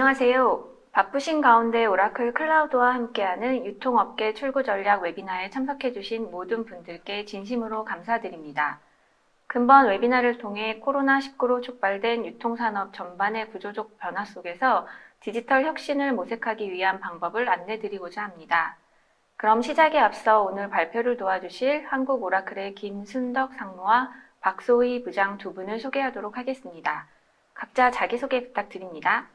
안녕하세요. 바쁘신 가운데 오라클 클라우드와 함께하는 유통업계 출구 전략 웨비나에 참석해주신 모든 분들께 진심으로 감사드립니다. 근본 웨비나를 통해 코로나19로 촉발된 유통산업 전반의 구조적 변화 속에서 디지털 혁신을 모색하기 위한 방법을 안내드리고자 합니다. 그럼 시작에 앞서 오늘 발표를 도와주실 한국 오라클의 김순덕 상무와 박소희 부장 두 분을 소개하도록 하겠습니다. 각자 자기소개 부탁드립니다.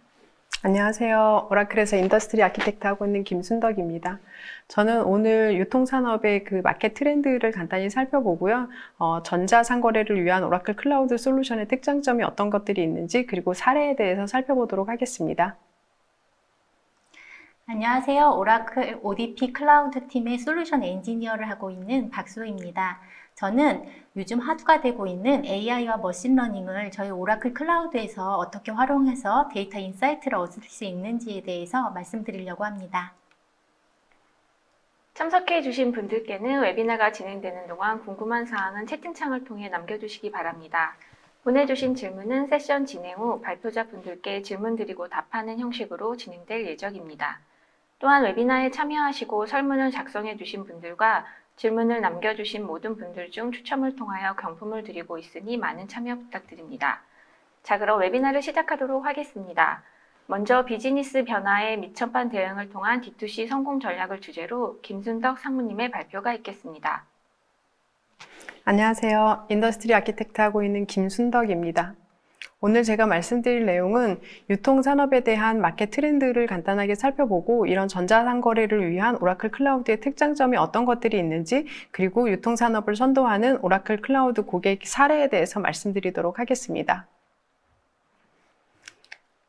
안녕하세요. 오라클에서 인더스트리 아키텍트 하고 있는 김순덕입니다. 저는 오늘 유통산업의 그 마켓 트렌드를 간단히 살펴보고요. 전자상거래를 위한 오라클 클라우드 솔루션의 특장점이 어떤 것들이 있는지 그리고 사례에 대해서 살펴보도록 하겠습니다. 안녕하세요. 오라클 ODP 클라우드 팀의 솔루션 엔지니어를 하고 있는 박소희입니다. 저는 요즘 화두가 되고 있는 AI와 머신러닝을 저희 오라클 클라우드에서 어떻게 활용해서 데이터 인사이트를 얻을 수 있는지에 대해서 말씀드리려고 합니다. 참석해 주신 분들께는 웨비나가 진행되는 동안 궁금한 사항은 채팅창을 통해 남겨주시기 바랍니다. 보내주신 질문은 세션 진행 후 발표자 분들께 질문 드리고 답하는 형식으로 진행될 예정입니다. 또한 웨비나에 참여하시고 설문을 작성해 주신 분들과 질문을 남겨주신 모든 분들 중 추첨을 통하여 경품을 드리고 있으니 많은 참여 부탁드립니다. 자, 그럼 웨비나를 시작하도록 하겠습니다. 먼저 비즈니스 변화에 미천판 대응을 통한 D2C 성공 전략을 주제로 김순덕 상무님의 발표가 있겠습니다. 안녕하세요. 인더스트리 아키텍트 하고 있는 김순덕입니다. 오늘 제가 말씀드릴 내용은 유통산업에 대한 마켓 트렌드를 간단하게 살펴보고 이런 전자상거래를 위한 오라클 클라우드의 특장점이 어떤 것들이 있는지 그리고 유통산업을 선도하는 오라클 클라우드 고객 사례에 대해서 말씀드리도록 하겠습니다.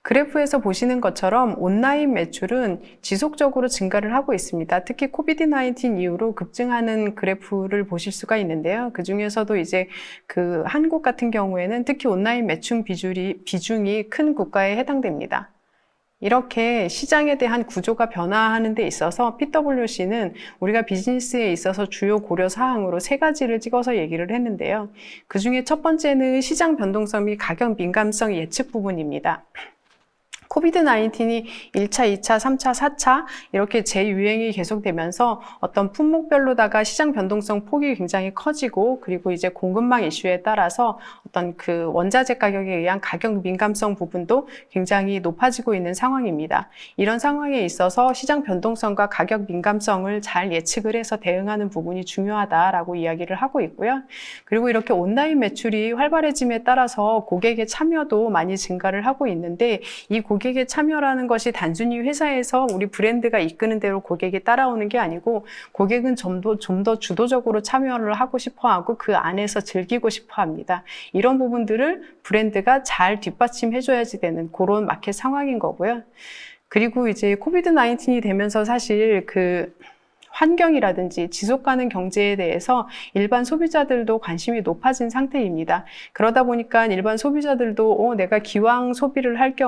그래프에서 보시는 것처럼 온라인 매출은 지속적으로 증가를 하고 있습니다. 특히 코비드-19 이후로 급증하는 그래프를 보실 수가 있는데요. 그 중에서도 이제 그 한국 같은 경우에는 특히 온라인 매출 비중이 큰 국가에 해당됩니다. 이렇게 시장에 대한 구조가 변화하는 데 있어서 PwC는 우리가 비즈니스에 있어서 주요 고려 사항으로 3가지를 찍어서 얘기를 했는데요. 그 중에 첫 번째는 시장 변동성 및 가격 민감성 예측 부분입니다. 코비드-19이 1차, 2차, 3차, 4차 이렇게 재유행이 계속되면서 어떤 품목별로다가 시장 변동성 폭이 굉장히 커지고 그리고 이제 공급망 이슈에 따라서 어떤 그 원자재 가격에 의한 가격 민감성 부분도 굉장히 높아지고 있는 상황입니다. 이런 상황에 있어서 시장 변동성과 가격 민감성을 잘 예측을 해서 대응하는 부분이 중요하다라고 이야기를 하고 있고요. 그리고 이렇게 온라인 매출이 활발해짐에 따라서 고객의 참여도 많이 증가를 하고 있는데 이 고객의 참여라는 것이 단순히 회사에서 우리 브랜드가 이끄는 대로 고객이 따라오는 게 아니고 고객은 좀 더 주도적으로 참여를 하고 싶어 하고 그 안에서 즐기고 싶어 합니다. 이런 부분들을 브랜드가 잘 뒷받침해 줘야지 되는 그런 마켓 상황인 거고요. 그리고 이제 코비드-19이 되면서 사실 그 환경이라든지 지속가능 경제에 대해서 일반 소비자들도 관심이 높아진 상태입니다. 그러다 보니까 일반 소비자들도 내가 기왕 소비를 하는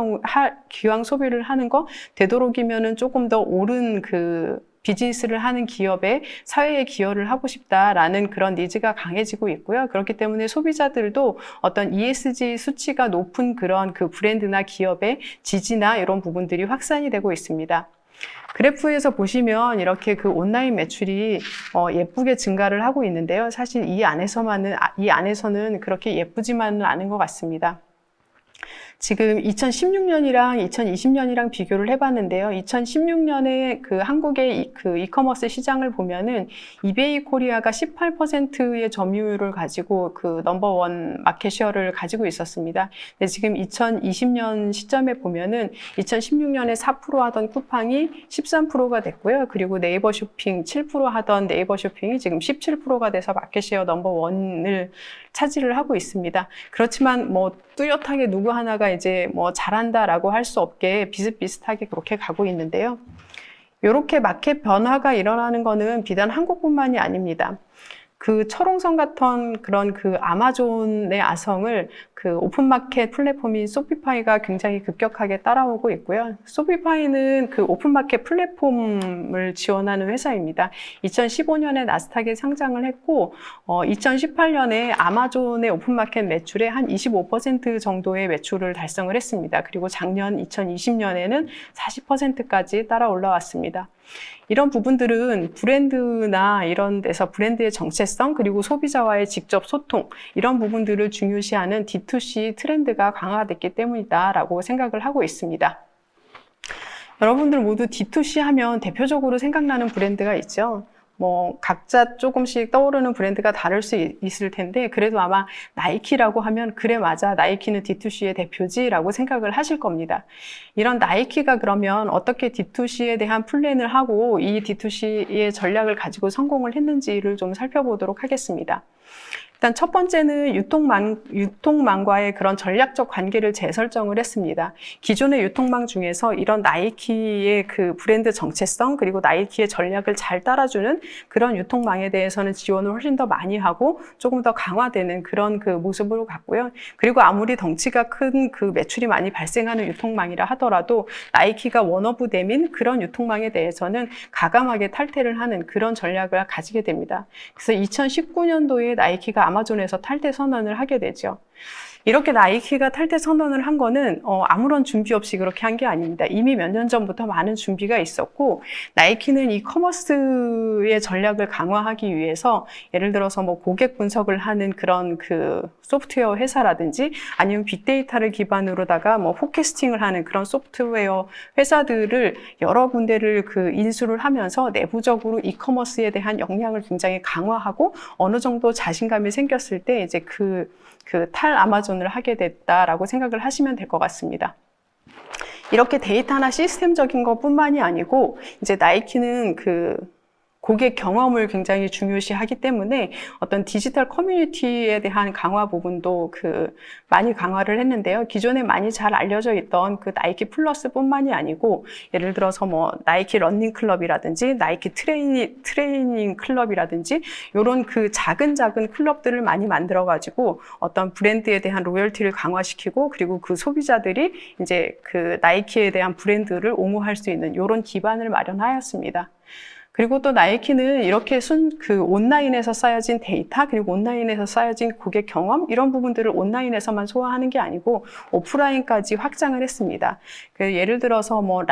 거 되도록이면은 조금 더 옳은 그 비즈니스를 하는 기업에 사회에 기여를 하고 싶다라는 그런 니즈가 강해지고 있고요. 그렇기 때문에 소비자들도 어떤 ESG 수치가 높은 그런 그 브랜드나 기업의 지지나 이런 부분들이 확산이 되고 있습니다. 그래프에서 보시면 이렇게 그 온라인 매출이 예쁘게 증가를 하고 있는데요. 사실 이 안에서는 그렇게 예쁘지만은 않은 것 같습니다. 지금 2016년이랑 2020년이랑 비교를 해봤는데요. 2016년에 그 한국의 그 이커머스 시장을 보면은 이베이 코리아가 18%의 점유율을 가지고 그 넘버원 마켓쉐어를 가지고 있었습니다. 근데 지금 2020년 시점에 보면은 2016년에 4% 하던 쿠팡이 13%가 됐고요. 그리고 네이버 쇼핑 7% 하던 네이버 쇼핑이 지금 17%가 돼서 마켓쉐어 넘버원을 차지를 하고 있습니다. 그렇지만 뭐 뚜렷하게 누구 하나가 이제 뭐 잘한다라고 할 수 없게 비슷비슷하게 그렇게 가고 있는데요. 이렇게 마켓 변화가 일어나는 거는 비단 한국뿐만이 아닙니다. 그 철옹성 같은 그런 그 아마존의 아성을 그 오픈마켓 플랫폼인 소피파이가 굉장히 급격하게 따라오고 있고요. 소피파이는 그 오픈마켓 플랫폼을 지원하는 회사입니다. 2015년에 나스닥에 상장을 했고 2018년에 아마존의 오픈마켓 매출의 한 25% 정도의 매출을 달성을 했습니다. 그리고 작년 2020년에는 40%까지 따라 올라왔습니다. 이런 부분들은 브랜드나 이런 데서 브랜드의 정체성 그리고 소비자와의 직접 소통 이런 부분들을 중요시하는 D2C 트렌드가 강화됐기 때문이다라고 생각을 하고 있습니다. 여러분들 모두 D2C 하면 대표적으로 생각나는 브랜드가 있죠. 뭐 각자 조금씩 떠오르는 브랜드가 다를 수 있을 텐데 그래도 아마 나이키라고 하면 그래 맞아 나이키는 D2C의 대표지라고 생각을 하실 겁니다. 이런 나이키가 그러면 어떻게 D2C에 대한 플랜을 하고 이 D2C의 전략을 가지고 성공을 했는지를 좀 살펴보도록 하겠습니다. 일단 첫 번째는 유통망과의 그런 전략적 관계를 재설정을 했습니다. 기존의 유통망 중에서 이런 나이키의 그 브랜드 정체성 그리고 나이키의 전략을 잘 따라주는 그런 유통망에 대해서는 지원을 훨씬 더 많이 하고 조금 더 강화되는 그런 그 모습으로 갔고요. 그리고 아무리 덩치가 큰 그 매출이 많이 발생하는 유통망이라 하더라도 나이키가 원오브댐인 그런 유통망에 대해서는 가감하게 탈퇴를 하는 그런 전략을 가지게 됩니다. 그래서 2019년도에 나이키가 아마존에서 탈퇴 선언을 하게 되죠. 이렇게 나이키가 탈퇴 선언을 한 거는 아무런 준비 없이 그렇게 한 게 아닙니다. 이미 몇 년 전부터 많은 준비가 있었고 나이키는 이 커머스의 전략을 강화하기 위해서 예를 들어서 뭐 고객 분석을 하는 그런 그 소프트웨어 회사라든지 아니면 빅데이터를 기반으로다가 뭐 포캐스팅을 하는 그런 소프트웨어 회사들을 여러 군데를 그 인수를 하면서 내부적으로 이커머스에 대한 역량을 굉장히 강화하고 어느 정도 자신감이 생겼을 때 이제 그 탈아마존을 하게 됐다라고 생각을 하시면 될 것 같습니다. 이렇게 데이터나 시스템적인 것뿐만이 아니고 이제 나이키는 그 고객 경험을 굉장히 중요시하기 때문에 어떤 디지털 커뮤니티에 대한 강화 부분도 많이 강화를 했는데요. 기존에 많이 잘 알려져 있던 그 나이키 플러스뿐만이 아니고 예를 들어서 뭐 나이키 러닝 클럽이라든지 나이키 트레이닝 클럽이라든지 이런 그 작은 클럽들을 많이 만들어 가지고 어떤 브랜드에 대한 로열티를 강화시키고 그리고 그 소비자들이 이제 그 나이키에 대한 브랜드를 옹호할 수 있는 이런 기반을 마련하였습니다. 그리고 또 나이키는 이렇게 온라인에서 쌓여진 데이터 그리고 온라인에서 쌓여진 고객 경험 이런 부분들을 온라인에서만 소화하는 게 아니고 오프라인까지 확장을 했습니다. 예를 들어서 뭐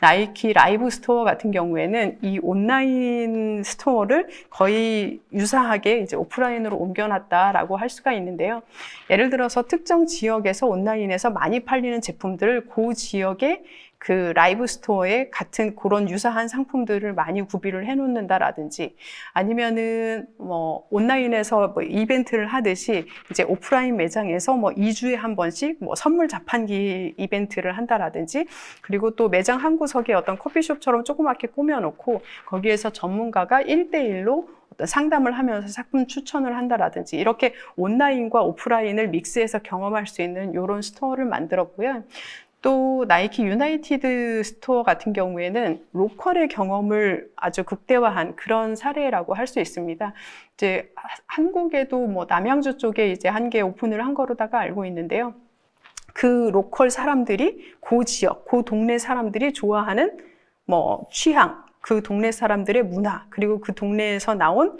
나이키 라이브 스토어 같은 경우에는 이 온라인 스토어를 거의 유사하게 이제 오프라인으로 옮겨놨다라고 할 수가 있는데요. 예를 들어서 특정 지역에서 온라인에서 많이 팔리는 제품들을 그 지역에 그 라이브 스토어에 같은 그런 유사한 상품들을 많이 구비를 해놓는다라든지 아니면은 뭐 온라인에서 뭐 이벤트를 하듯이 이제 오프라인 매장에서 뭐 2주에 한 번씩 뭐 선물 자판기 이벤트를 한다라든지 그리고 또 매장 한 구석에 어떤 커피숍처럼 조그맣게 꾸며놓고 거기에서 전문가가 1대1로 어떤 상담을 하면서 상품 추천을 한다라든지 이렇게 온라인과 오프라인을 믹스해서 경험할 수 있는 이런 스토어를 만들었고요. 또 나이키 유나이티드 스토어 같은 경우에는 로컬의 경험을 아주 극대화한 그런 사례라고 할 수 있습니다. 이제 한국에도 뭐 남양주 쪽에 이제 한 개 오픈을 한 거로다가 알고 있는데요. 그 로컬 사람들이 그 지역, 그 동네 사람들이 좋아하는 뭐 취향, 그 동네 사람들의 문화, 그리고 그 동네에서 나온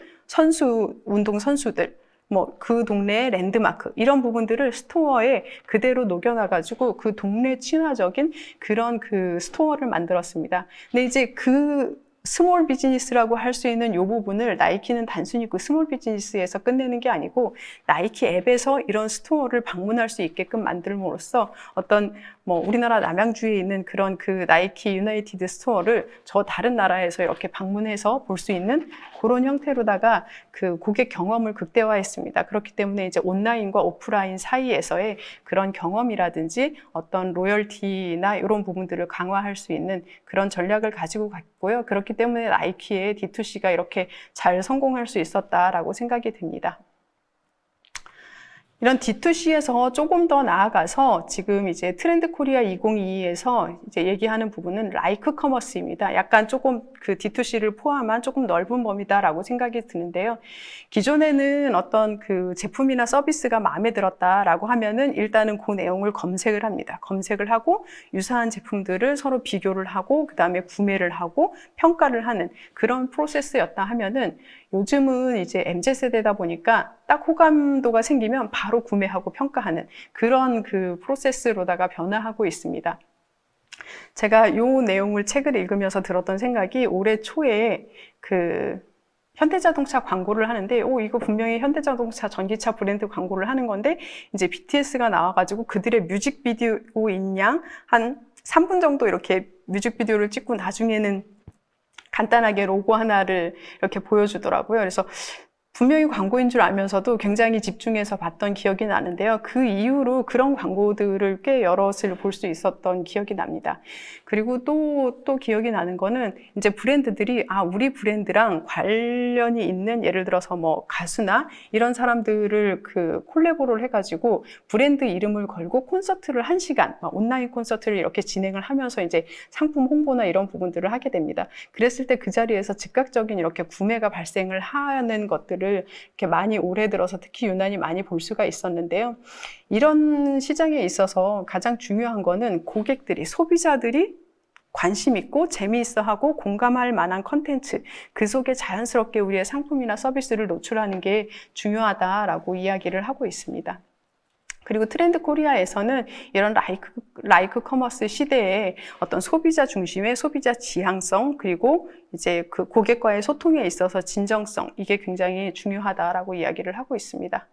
운동 선수들, 뭐 그 동네의 랜드마크 이런 부분들을 스토어에 그대로 녹여놔가지고 그 동네 친화적인 그런 그 스토어를 만들었습니다. 근데 이제 그 스몰 비즈니스라고 할 수 있는 이 부분을 나이키는 단순히 그 스몰 비즈니스에서 끝내는 게 아니고 나이키 앱에서 이런 스토어를 방문할 수 있게끔 만들므로써 어떤 뭐 우리나라 남양주에 있는 그런 그 나이키 유나이티드 스토어를 저 다른 나라에서 이렇게 방문해서 볼 수 있는 그런 형태로다가 그 고객 경험을 극대화했습니다. 그렇기 때문에 이제 온라인과 오프라인 사이에서의 그런 경험이라든지 어떤 로열티나 이런 부분들을 강화할 수 있는 그런 전략을 가지고 갔고요. 그렇기 때문에 나이키의 D2C가 이렇게 잘 성공할 수 있었다라고 생각이 됩니다. 이런 D2C에서 조금 더 나아가서 지금 이제 트렌드 코리아 2022에서 이제 얘기하는 부분은 라이크 커머스입니다. 약간 조금 그 D2C를 포함한 조금 넓은 범위다라고 생각이 드는데요. 기존에는 어떤 그 제품이나 서비스가 마음에 들었다라고 하면은 일단은 그 내용을 검색을 합니다. 검색을 하고 유사한 제품들을 서로 비교를 하고 그 다음에 구매를 하고 평가를 하는 그런 프로세스였다 하면은 요즘은 이제 MZ세대다 보니까 딱 호감도가 생기면 바로 구매하고 평가하는 그런 그 프로세스로다가 변화하고 있습니다. 제가 이 내용을 책을 읽으면서 들었던 생각이 올해 초에 그 현대자동차 광고를 하는데, 이거 분명히 현대자동차 전기차 브랜드 광고를 하는 건데, 이제 BTS가 나와가지고 그들의 뮤직비디오인 양 한 3분 정도 이렇게 뮤직비디오를 찍고 나중에는 간단하게 로고 하나를 이렇게 보여주더라고요. 그래서 분명히 광고인 줄 알면서도 굉장히 집중해서 봤던 기억이 나는데요. 그 이후로 그런 광고들을 꽤 여럿을 볼 수 있었던 기억이 납니다. 그리고 또 기억이 나는 거는 이제 브랜드들이 우리 브랜드랑 관련이 있는 예를 들어서 뭐 가수나 이런 사람들을 그 콜라보를 해가지고 브랜드 이름을 걸고 콘서트를 1시간, 온라인 콘서트를 이렇게 진행을 하면서 이제 상품 홍보나 이런 부분들을 하게 됩니다. 그랬을 때 그 자리에서 즉각적인 이렇게 구매가 발생을 하는 것들을 이렇게 많이 올해 들어서 특히 유난히 많이 볼 수가 있었는데요. 이런 시장에 있어서 가장 중요한 거는 고객들이, 소비자들이 관심 있고 재미있어 하고 공감할 만한 컨텐츠, 그 속에 자연스럽게 우리의 상품이나 서비스를 노출하는 게 중요하다라고 이야기를 하고 있습니다. 그리고 트렌드 코리아에서는 이런 라이크 커머스 시대에 어떤 소비자 중심의 소비자 지향성, 그리고 이제 그 고객과의 소통에 있어서 진정성, 이게 굉장히 중요하다라고 이야기를 하고 있습니다.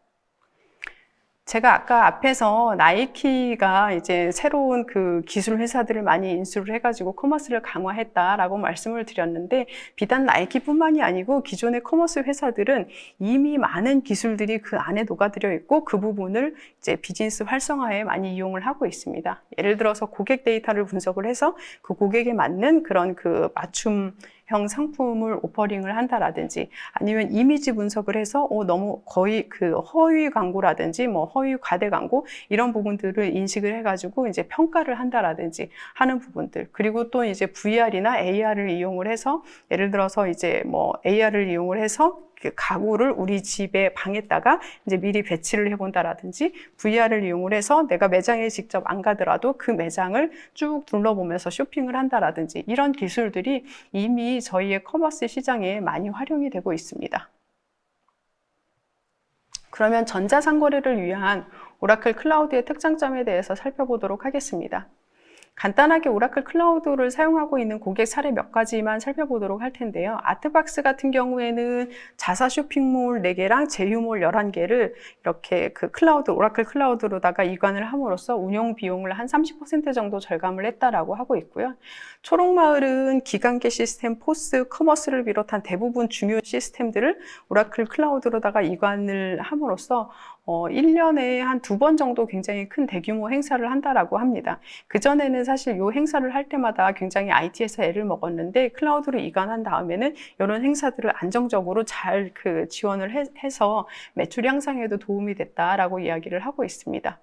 제가 아까 앞에서 나이키가 이제 새로운 그 기술 회사들을 많이 인수를 해가지고 커머스를 강화했다라고 말씀을 드렸는데, 비단 나이키뿐만이 아니고 기존의 커머스 회사들은 이미 많은 기술들이 그 안에 녹아들어 있고 그 부분을 이제 비즈니스 활성화에 많이 이용을 하고 있습니다. 예를 들어서 고객 데이터를 분석을 해서 그 고객에 맞는 그런 그 맞춤형 상품을 오퍼링을 한다라든지, 아니면 이미지 분석을 해서 너무 거의 그 허위 광고라든지 뭐 허위 과대 광고 이런 부분들을 인식을 해가지고 이제 평가를 한다라든지 하는 부분들. 그리고 또 이제 VR이나 AR을 이용을 해서 예를 들어서 이제 뭐 AR을 이용을 해서 그 가구를 우리 집에 방에다가 이제 미리 배치를 해본다라든지, VR을 이용을 해서 내가 매장에 직접 안 가더라도 그 매장을 쭉 둘러보면서 쇼핑을 한다라든지, 이런 기술들이 이미 저희의 커머스 시장에 많이 활용이 되고 있습니다. 그러면 전자상거래를 위한 오라클 클라우드의 특장점에 대해서 살펴보도록 하겠습니다. 간단하게 오라클 클라우드를 사용하고 있는 고객 사례 몇 가지만 살펴보도록 할 텐데요. 아트박스 같은 경우에는 자사 쇼핑몰 4개랑 제휴몰 11개를 이렇게 그 클라우드, 오라클 클라우드로다가 이관을 함으로써 운영 비용을 한 30% 정도 절감을 했다라고 하고 있고요. 초록마을은 기간계 시스템, 포스, 커머스를 비롯한 대부분 중요 시스템들을 오라클 클라우드로다가 이관을 함으로써 1년에 한 2번 정도 굉장히 큰 대규모 행사를 한다라고 합니다. 그전에는 사실 이 행사를 할 때마다 굉장히 IT에서 애를 먹었는데, 클라우드로 이관한 다음에는 이런 행사들을 안정적으로 잘 그 지원을 해서 매출 향상에도 도움이 됐다라고 이야기를 하고 있습니다.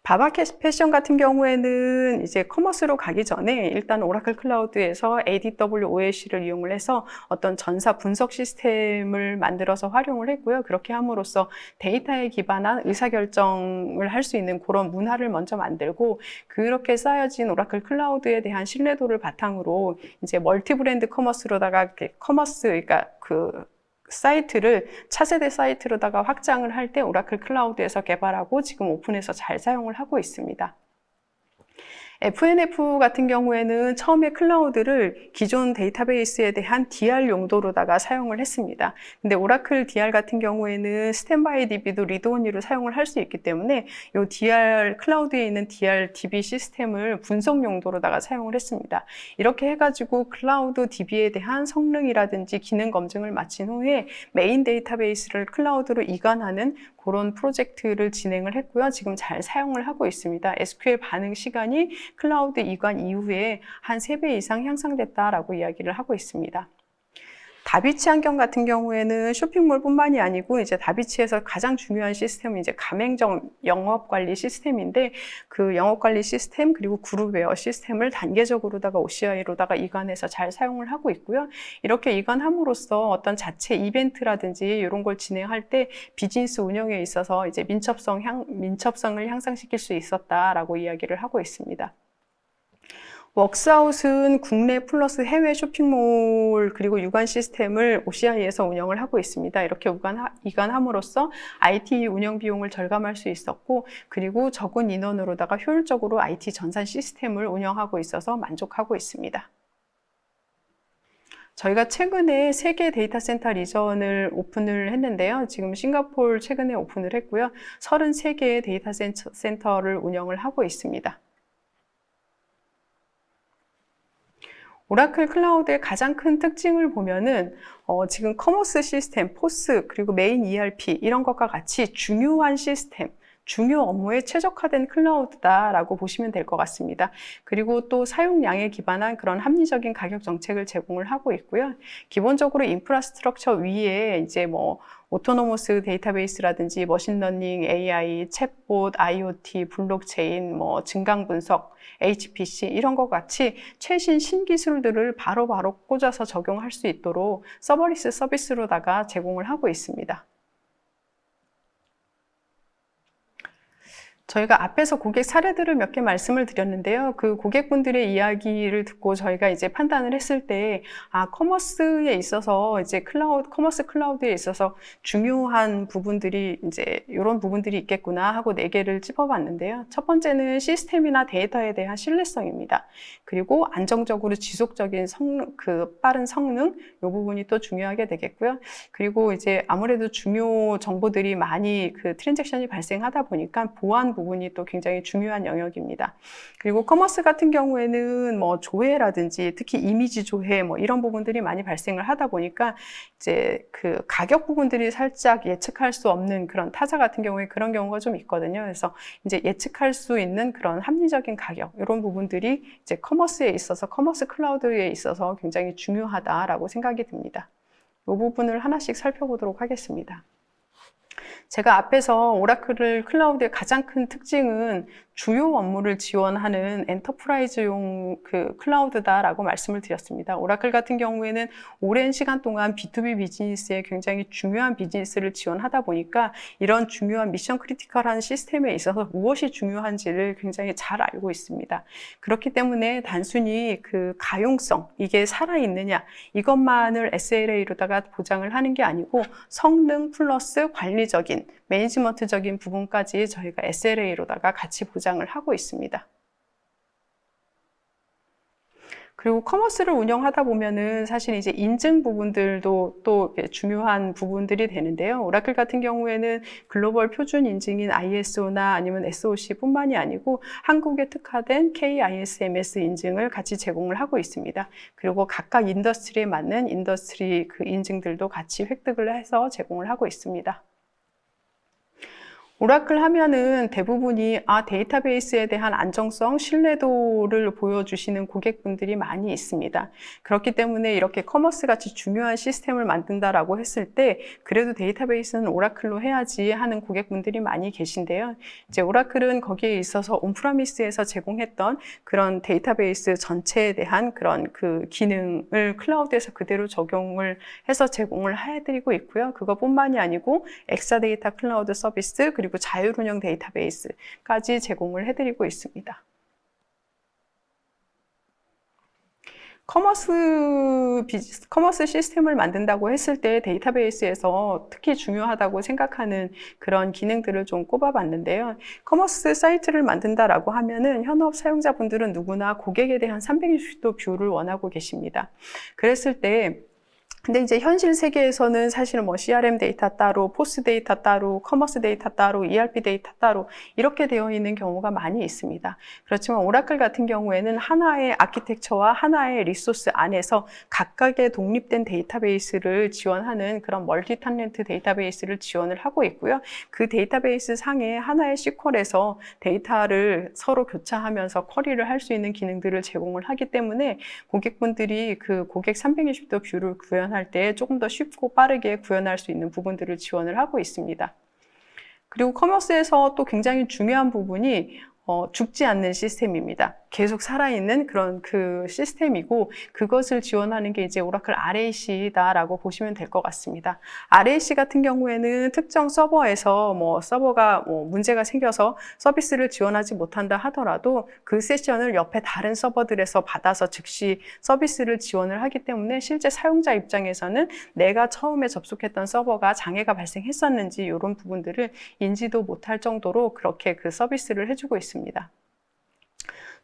바바켓 패션 같은 경우에는 이제 커머스로 가기 전에 일단 오라클 클라우드에서 AWOS를 이용을 해서 어떤 전사 분석 시스템을 만들어서 활용을 했고요. 그렇게 함으로써 데이터에 기반한 의사결정을 할 수 있는 그런 문화를 먼저 만들고, 그렇게 쌓여진 오라클 클라우드에 대한 신뢰도를 바탕으로 이제 멀티 브랜드 커머스로다가 그러니까 그 사이트를 차세대 사이트로다가 확장을 할 때 오라클 클라우드에서 개발하고 지금 오픈해서 잘 사용을 하고 있습니다. FNF 같은 경우에는 처음에 클라우드를 기존 데이터베이스에 대한 DR 용도로다가 사용을 했습니다. 근데 오라클 DR 같은 경우에는 스탠바이 DB도 리드온리로 사용을 할 수 있기 때문에 이 DR, 클라우드에 있는 DR DB 시스템을 분석 용도로다가 사용을 했습니다. 이렇게 해가지고 클라우드 DB에 대한 성능이라든지 기능 검증을 마친 후에 메인 데이터베이스를 클라우드로 이관하는 그런 프로젝트를 진행을 했고요. 지금 잘 사용을 하고 있습니다. SQL 반응 시간이 클라우드 이관 이후에 한 3배 이상 향상됐다라고 이야기를 하고 있습니다. 다비치 환경 같은 경우에는 쇼핑몰뿐만이 아니고 이제 다비치에서 가장 중요한 시스템은 이제 가맹점 영업 관리 시스템인데 그 영업 관리 시스템 그리고 그룹웨어 시스템을 단계적으로다가 OCI로다가 이관해서 잘 사용을 하고 있고요. 이렇게 이관함으로써 어떤 자체 이벤트라든지 이런 걸 진행할 때 비즈니스 운영에 있어서 이제 민첩성을 향상시킬 수 있었다라고 이야기를 하고 있습니다. 웍스아웃은 국내 플러스 해외 쇼핑몰 그리고 유관 시스템을 OCI에서 운영을 하고 있습니다. 이렇게 이관함으로써 IT 운영 비용을 절감할 수 있었고 그리고 적은 인원으로다가 효율적으로 IT 전산 시스템을 운영하고 있어서 만족하고 있습니다. 저희가 최근에 3개 데이터 센터 리전을 오픈을 했는데요. 지금 싱가포르 최근에 오픈을 했고요. 33개의 데이터 센터를 운영을 하고 있습니다. 오라클 클라우드의 가장 큰 특징을 보면은 지금 커머스 시스템, 포스, 그리고 메인 ERP 이런 것과 같이 중요한 시스템, 중요 업무에 최적화된 클라우드다라고 보시면 될 것 같습니다. 그리고 또 사용량에 기반한 그런 합리적인 가격 정책을 제공을 하고 있고요. 기본적으로 인프라스트럭처 위에 이제 뭐 오토노머스 데이터베이스라든지 머신러닝, AI, 챗봇, IoT, 블록체인, 뭐 증강 분석, HPC 이런 것 같이 최신 신기술들을 바로바로 꽂아서 적용할 수 있도록 서버리스 서비스로다가 제공을 하고 있습니다. 저희가 앞에서 고객 사례들을 몇 개 말씀을 드렸는데요. 그 고객분들의 이야기를 듣고 저희가 이제 판단을 했을 때, 커머스에 있어서 이제 커머스 클라우드에 있어서 중요한 부분들이 이제 이런 부분들이 있겠구나 하고 4개를 찝어봤는데요. 첫 번째는 시스템이나 데이터에 대한 신뢰성입니다. 그리고 안정적으로 지속적인 빠른 성능, 이 부분이 또 중요하게 되겠고요. 그리고 이제 아무래도 중요 정보들이 많이 트랜잭션이 발생하다 보니까 보안 부분이 또 굉장히 중요한 영역입니다. 그리고 커머스 같은 경우에는 뭐 조회라든지 특히 이미지 조회 뭐 이런 부분들이 많이 발생을 하다 보니까 이제 가격 부분들이 살짝 예측할 수 없는 그런 타자 같은 경우에 그런 경우가 좀 있거든요. 그래서 이제 예측할 수 있는 그런 합리적인 가격 이런 부분들이 이제 커머스에 있어서 커머스 클라우드에 있어서 굉장히 중요하다라고 생각이 듭니다. 이 부분을 하나씩 살펴보도록 하겠습니다. 제가 앞에서 오라클 클라우드의 가장 큰 특징은 주요 업무를 지원하는 엔터프라이즈용 클라우드다라고 말씀을 드렸습니다. 오라클 같은 경우에는 오랜 시간 동안 B2B 비즈니스에 굉장히 중요한 비즈니스를 지원하다 보니까 이런 중요한 미션 크리티컬한 시스템에 있어서 무엇이 중요한지를 굉장히 잘 알고 있습니다. 그렇기 때문에 단순히 가용성, 이게 살아있느냐 이것만을 SLA로다가 보장을 하는 게 아니고 성능 플러스 관리적인 매니지먼트적인 부분까지 저희가 SLA로다가 같이 보장을 하고 있습니다. 그리고 커머스를 운영하다 보면은 사실 이제 인증 부분들도 또 중요한 부분들이 되는데요. 오라클 같은 경우에는 글로벌 표준 인증인 ISO나 아니면 SOC 뿐만이 아니고 한국에 특화된 KISMS 인증을 같이 제공을 하고 있습니다. 그리고 각각 인더스트리에 맞는 인더스트리 인증들도 같이 획득을 해서 제공을 하고 있습니다. 오라클 하면은 대부분이 데이터베이스에 대한 안정성, 신뢰도를 보여주시는 고객분들이 많이 있습니다. 그렇기 때문에 이렇게 커머스 같이 중요한 시스템을 만든다라고 했을 때 그래도 데이터베이스는 오라클로 해야지 하는 고객분들이 많이 계신데요. 이제 오라클은 거기에 있어서 온프라미스에서 제공했던 그런 데이터베이스 전체에 대한 그런 기능을 클라우드에서 그대로 적용을 해서 제공을 해드리고 있고요. 그것뿐만이 아니고 엑사데이터 클라우드 서비스 그리고 자율운영 데이터베이스까지 제공을 해드리고 있습니다. 커머스 시스템을 만든다고 했을 때 데이터베이스에서 특히 중요하다고 생각하는 그런 기능들을 좀 꼽아봤는데요. 커머스 사이트를 만든다라고 하면은 현업 사용자분들은 누구나 고객에 대한 360도 뷰를 원하고 계십니다. 그랬을 때 근데 이제 현실 세계에서는 사실은 뭐 CRM 데이터 따로, 포스 데이터 따로, 커머스 데이터 따로, ERP 데이터 따로 이렇게 되어 있는 경우가 많이 있습니다. 그렇지만 오라클 같은 경우에는 하나의 아키텍처와 하나의 리소스 안에서 각각의 독립된 데이터베이스를 지원하는 그런 멀티 탤런트 데이터베이스를 지원을 하고 있고요. 그 데이터베이스 상에 하나의 SQL에서 데이터를 서로 교차하면서 쿼리를 할 수 있는 기능들을 제공을 하기 때문에 고객분들이 고객 360도 뷰를 구현하는 구현할 때 조금 더 쉽고 빠르게 구현할 수 있는 부분들을 지원을 하고 있습니다. 그리고 커머스에서 또 굉장히 중요한 부분이 죽지 않는 시스템입니다. 계속 살아있는 그런 그 시스템이고, 그것을 지원하는 게 이제 오라클 RAC다라고 보시면 될 것 같습니다. RAC 같은 경우에는 특정 서버에서 서버가 문제가 생겨서 서비스를 지원하지 못한다 하더라도 그 세션을 옆에 다른 서버들에서 받아서 즉시 서비스를 지원을 하기 때문에 실제 사용자 입장에서는 내가 처음에 접속했던 서버가 장애가 발생했었는지 이런 부분들을 인지도 못할 정도로 그렇게 그 서비스를 해주고 있습니다.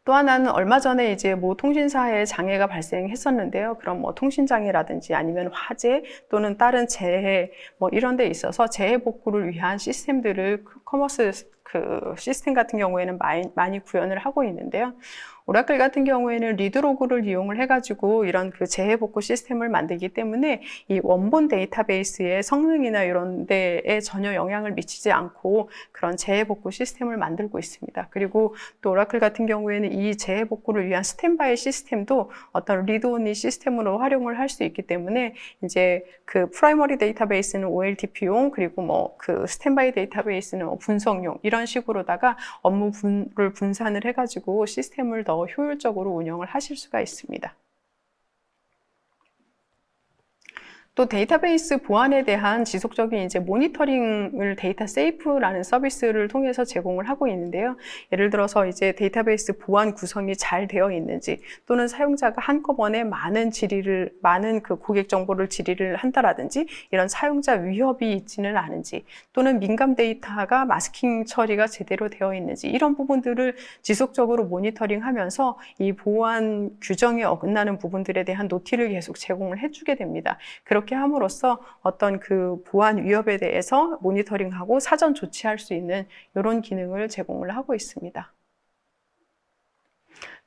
또 하나는 얼마 전에 이제 모 통신사에 장애가 발생했었는데요. 그럼 통신장애라든지 아니면 화재 또는 다른 재해 이런 데 있어서 재해 복구를 위한 시스템들을 커머스 그 시스템 같은 경우에는 많이 구현을 하고 있는데요. 오라클 같은 경우에는 리드로그를 이용을 해가지고 이런 그 재해 복구 시스템을 만들기 때문에 이 원본 데이터베이스의 성능이나 이런 데에 전혀 영향을 미치지 않고 그런 재해 복구 시스템을 만들고 있습니다. 그리고 또 오라클 같은 경우에는 이 재해 복구를 위한 스탠바이 시스템도 어떤 리드온리 시스템으로 활용을 할 수 있기 때문에 이제 그 프라이머리 데이터베이스는 OLTP용, 그리고 그 스탠바이 데이터베이스는 분석용, 이런 식으로다가 업무를 분산을 해가지고 시스템을 더 효율적으로 운영을 하실 수가 있습니다. 또 데이터베이스 보안에 대한 지속적인 이제 모니터링을 데이터 세이프라는 서비스를 통해서 제공을 하고 있는데요. 예를 들어서 이제 데이터베이스 보안 구성이 잘 되어 있는지, 또는 사용자가 한꺼번에 많은 그 고객 정보를 질의를 한다라든지 이런 사용자 위협이 있지는 않은지, 또는 민감 데이터가 마스킹 처리가 제대로 되어 있는지, 이런 부분들을 지속적으로 모니터링하면서 이 보안 규정에 어긋나는 부분들에 대한 노티를 계속 제공을 해주게 됩니다. 그렇게 함으로써 어떤 그 보안 위협에 대해서 모니터링하고 사전 조치할 수 있는 이런 기능을 제공을 하고 있습니다.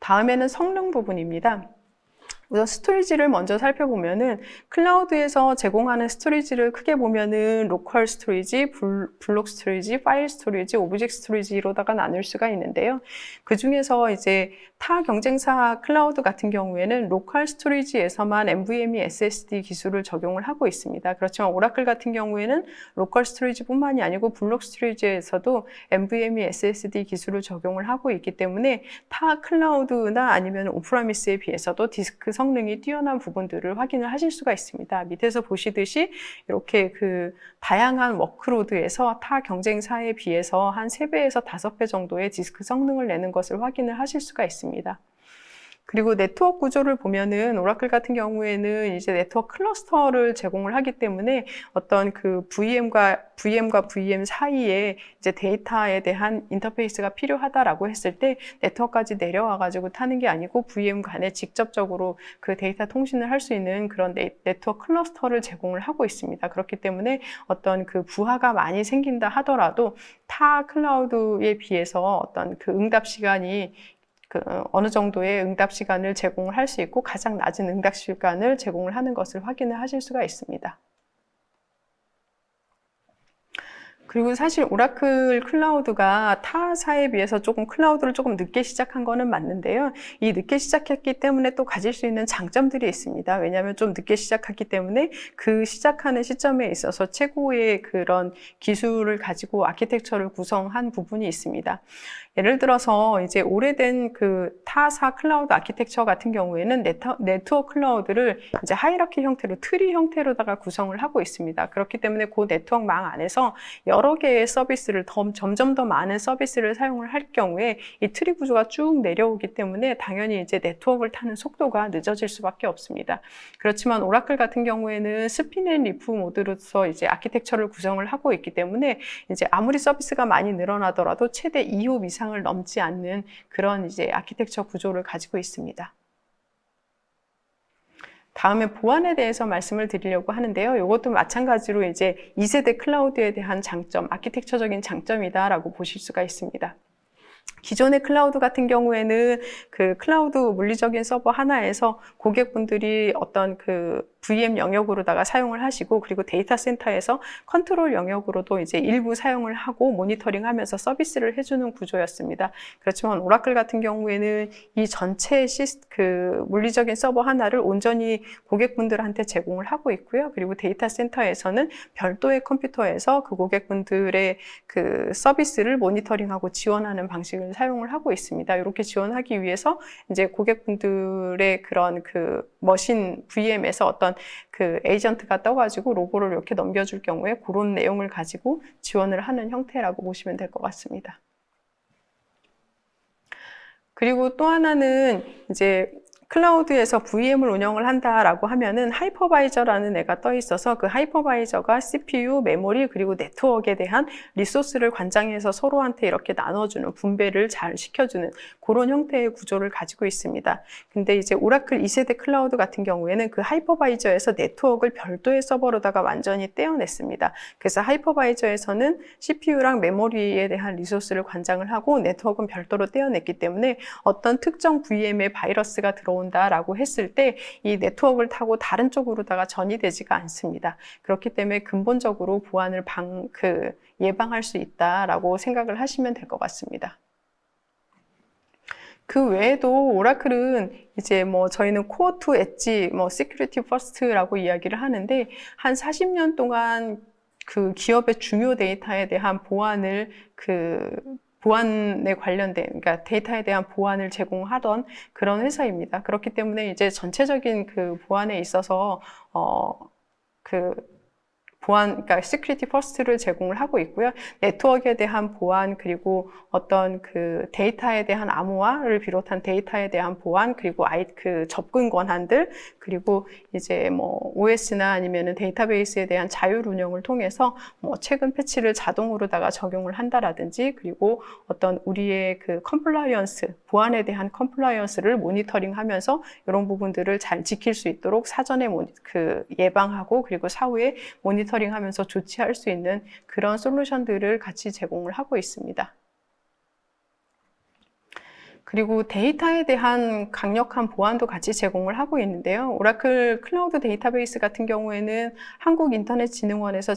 다음에는 성능 부분입니다. 우선 스토리지를 먼저 살펴보면은 클라우드에서 제공하는 스토리지를 크게 보면은 로컬 스토리지, 블록 스토리지, 파일 스토리지, 오브젝트 스토리지로다가 나눌 수가 있는데요. 그 중에서 이제 타 경쟁사 클라우드 같은 경우에는 로컬 스토리지에서만 NVMe SSD 기술을 적용을 하고 있습니다. 그렇지만 오라클 같은 경우에는 로컬 스토리지뿐만이 아니고 블록 스토리지에서도 NVMe SSD 기술을 적용을 하고 있기 때문에 타 클라우드나 아니면 온프라미스에 비해서도 디스크 성능이 뛰어난 부분들을 확인을 하실 수가 있습니다. 밑에서 보시듯이 이렇게 그 다양한 워크로드에서 타 경쟁사에 비해서 한 3배에서 5배 정도의 디스크 성능을 내는 것을 확인을 하실 수가 있습니다. 그리고 네트워크 구조를 보면은 오라클 같은 경우에는 이제 네트워크 클러스터를 제공을 하기 때문에 어떤 그 VM과 VM 사이에 이제 데이터에 대한 인터페이스가 필요하다라고 했을 때 네트워크까지 내려와 가지고 타는 게 아니고 VM 간에 직접적으로 그 데이터 통신을 할 수 있는 그런 네트워크 클러스터를 제공을 하고 있습니다. 그렇기 때문에 어떤 그 부하가 많이 생긴다 하더라도 타 클라우드에 비해서 어떤 그 응답 시간이 어느 정도의 응답 시간을 제공을 할 수 있고 가장 낮은 응답 시간을 제공을 하는 것을 확인을 하실 수가 있습니다. 그리고 사실 오라클 클라우드가 타사에 비해서 클라우드를 조금 늦게 시작한 거는 맞는데요. 이 늦게 시작했기 때문에 또 가질 수 있는 장점들이 있습니다. 왜냐하면 좀 늦게 시작했기 때문에 그 시작하는 시점에 있어서 최고의 그런 기술을 가지고 아키텍처를 구성한 부분이 있습니다. 예를 들어서 이제 오래된 그 타사 클라우드 아키텍처 같은 경우에는 네트워크 클라우드를 이제 하이라키 형태로, 트리 형태로다가 구성을 하고 있습니다. 그렇기 때문에 그 네트워크망 안에서 여러 개의 서비스를 점점 더 많은 서비스를 사용을 할 경우에 이 트리 구조가 쭉 내려오기 때문에 당연히 이제 네트워크를 타는 속도가 늦어질 수밖에 없습니다. 그렇지만 오라클 같은 경우에는 스핀 앤 리프 모드로서 이제 아키텍처를 구성을 하고 있기 때문에 이제 아무리 서비스가 많이 늘어나더라도 최대 2홉 이상을 넘지 않는 그런 이제 아키텍처 구조를 가지고 있습니다. 다음에 보안에 대해서 말씀을 드리려고 하는데요. 이것도 마찬가지로 이제 2세대 클라우드에 대한 장점, 아키텍처적인 장점이다라고 보실 수가 있습니다. 기존의 클라우드 같은 경우에는 그 클라우드 물리적인 서버 하나에서 고객분들이 어떤 그 VM 영역으로다가 사용을 하시고, 그리고 데이터 센터에서 컨트롤 영역으로도 이제 일부 사용을 하고 모니터링하면서 서비스를 해주는 구조였습니다. 그렇지만 오라클 같은 경우에는 이 전체 물리적인 서버 하나를 온전히 고객분들한테 제공을 하고 있고요. 그리고 데이터 센터에서는 별도의 컴퓨터에서 그 고객분들의 그 서비스를 모니터링하고 지원하는 방식을 사용을 하고 있습니다. 이렇게 지원하기 위해서 이제 고객분들의 그런 그 머신 VM에서 어떤 그 에이전트가 떠가지고 로고를 이렇게 넘겨줄 경우에 그런 내용을 가지고 지원을 하는 형태라고 보시면 될 것 같습니다. 그리고 또 하나는 이제 클라우드에서 VM을 운영을 한다라고 하면은 하이퍼바이저라는 애가 떠 있어서 그 하이퍼바이저가 CPU, 메모리, 그리고 네트워크에 대한 리소스를 관장해서 서로한테 이렇게 나눠주는, 분배를 잘 시켜주는 그런 형태의 구조를 가지고 있습니다. 근데 이제 오라클 2세대 클라우드 같은 경우에는 그 하이퍼바이저에서 네트워크를 별도의 서버로다가 완전히 떼어냈습니다. 그래서 하이퍼바이저에서는 CPU랑 메모리에 대한 리소스를 관장을 하고 네트워크는 별도로 떼어냈기 때문에 어떤 특정 VM에 바이러스가 들어온다라고 했을 때 이 네트워크를 타고 다른 쪽으로다가 전이되지가 않습니다. 그렇기 때문에 근본적으로 보안을 예방할 수 있다라고 생각을 하시면 될 것 같습니다. 그 외에도 오라클은 이제 저희는 코어 투 엣지, 시큐리티 퍼스트라고 이야기를 하는데, 한 40년 동안 그 기업의 중요 데이터에 대한 보안에 관련된, 그러니까 데이터에 대한 보안을 제공하던 그런 회사입니다. 그렇기 때문에 이제 전체적인 그 보안에 있어서, 그러니까 시큐리티 퍼스트를 제공을 하고 있고요. 네트워크에 대한 보안, 그리고 어떤 그 데이터에 대한 암호화를 비롯한 데이터에 대한 보안, 그리고 그 접근 권한들, 그리고 이제 OS나 아니면은 데이터베이스에 대한 자율 운영을 통해서 최근 패치를 자동으로다가 적용을 한다라든지, 그리고 어떤 우리의 그 컴플라이언스, 보안에 대한 컴플라이언스를 모니터링하면서 이런 부분들을 잘 지킬 수 있도록 사전에 예방하고, 그리고 사후에 모니터링하면서 조치할 수 있는 그런 솔루션들을 같이 제공을 하고 있습니다. 그리고 데이터에 대한 강력한 보안도 같이 제공을 하고 있는데요. 오라클 클라우드 데이터베이스 같은 경우에는 한국인터넷진흥원에서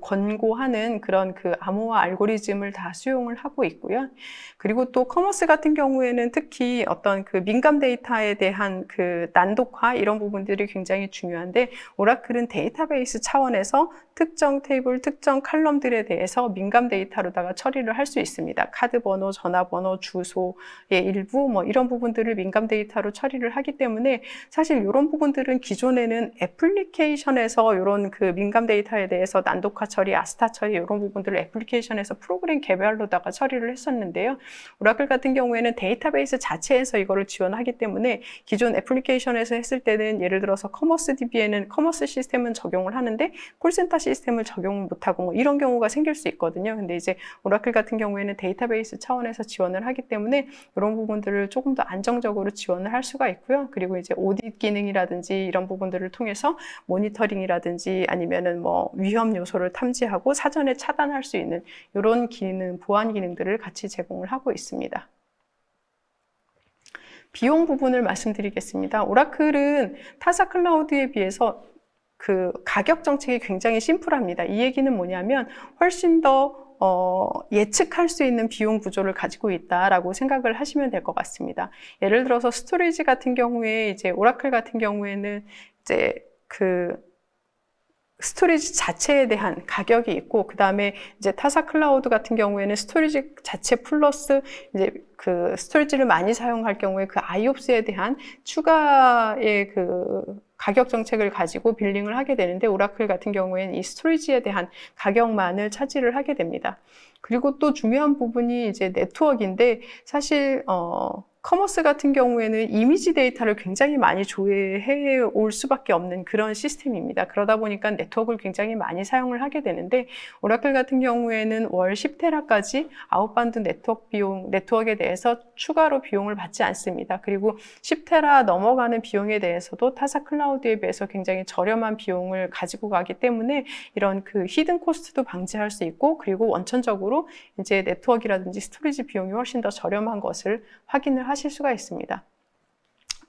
권고하는 그런 그 암호화 알고리즘을 다 수용을 하고 있고요. 그리고 또 커머스 같은 경우에는 특히 어떤 그 민감 데이터에 대한 그 난독화, 이런 부분들이 굉장히 중요한데, 오라클은 데이터베이스 차원에서 특정 테이블, 특정 칼럼들에 대해서 민감 데이터로다가 처리를 할 수 있습니다. 카드 번호, 전화번호, 주소, 일부 이런 부분들을 민감 데이터로 처리를 하기 때문에, 사실 이런 부분들은 기존에는 애플리케이션에서 이런 그 민감 데이터에 대해서 난독화 처리, 아스타 처리, 이런 부분들을 애플리케이션에서 프로그램 개별로다가 처리를 했었는데요. 오라클 같은 경우에는 데이터베이스 자체에서 이거를 지원하기 때문에, 기존 애플리케이션에서 했을 때는 예를 들어서 커머스 DB에는 커머스 시스템은 적용을 하는데 콜센터 시스템을 적용 못하고 이런 경우가 생길 수 있거든요. 근데 이제 오라클 같은 경우에는 데이터베이스 차원에서 지원을 하기 때문에 이런 부분들을 조금 더 안정적으로 지원을 할 수가 있고요. 그리고 이제 오딧 기능이라든지 이런 부분들을 통해서 모니터링이라든지 아니면은 위험 요소를 탐지하고 사전에 차단할 수 있는 이런 기능, 보안 기능들을 같이 제공을 하고 있습니다. 비용 부분을 말씀드리겠습니다. 오라클은 타사 클라우드에 비해서 그 가격 정책이 굉장히 심플합니다. 이 얘기는 뭐냐면 훨씬 더 예측할 수 있는 비용 구조를 가지고 있다라고 생각을 하시면 될 것 같습니다. 예를 들어서 스토리지 같은 경우에 이제 오라클 같은 경우에는 이제 그 스토리지 자체에 대한 가격이 있고, 그 다음에 이제 타사 클라우드 같은 경우에는 스토리지 자체 플러스 이제 그 스토리지를 많이 사용할 경우에 그 IOPS에 대한 추가의 그 가격 정책을 가지고 빌링을 하게 되는데, 오라클 같은 경우에는 이 스토리지에 대한 가격만을 차지를 하게 됩니다. 그리고 또 중요한 부분이 이제 네트워크인데, 사실 커머스 같은 경우에는 이미지 데이터를 굉장히 많이 조회해 올 수밖에 없는 그런 시스템입니다. 그러다 보니까 네트워크를 굉장히 많이 사용을 하게 되는데, 오라클 같은 경우에는 월 10테라까지 아웃바운드 네트워크에 대해서 추가로 비용을 받지 않습니다. 그리고 10테라 넘어가는 비용에 대해서도 타사 클라우드에 비해서 굉장히 저렴한 비용을 가지고 가기 때문에 이런 그 히든 코스트도 방지할 수 있고, 그리고 원천적으로 이제 네트워크라든지 스토리지 비용이 훨씬 더 저렴한 것을 확인을 하실 수가 있습니다.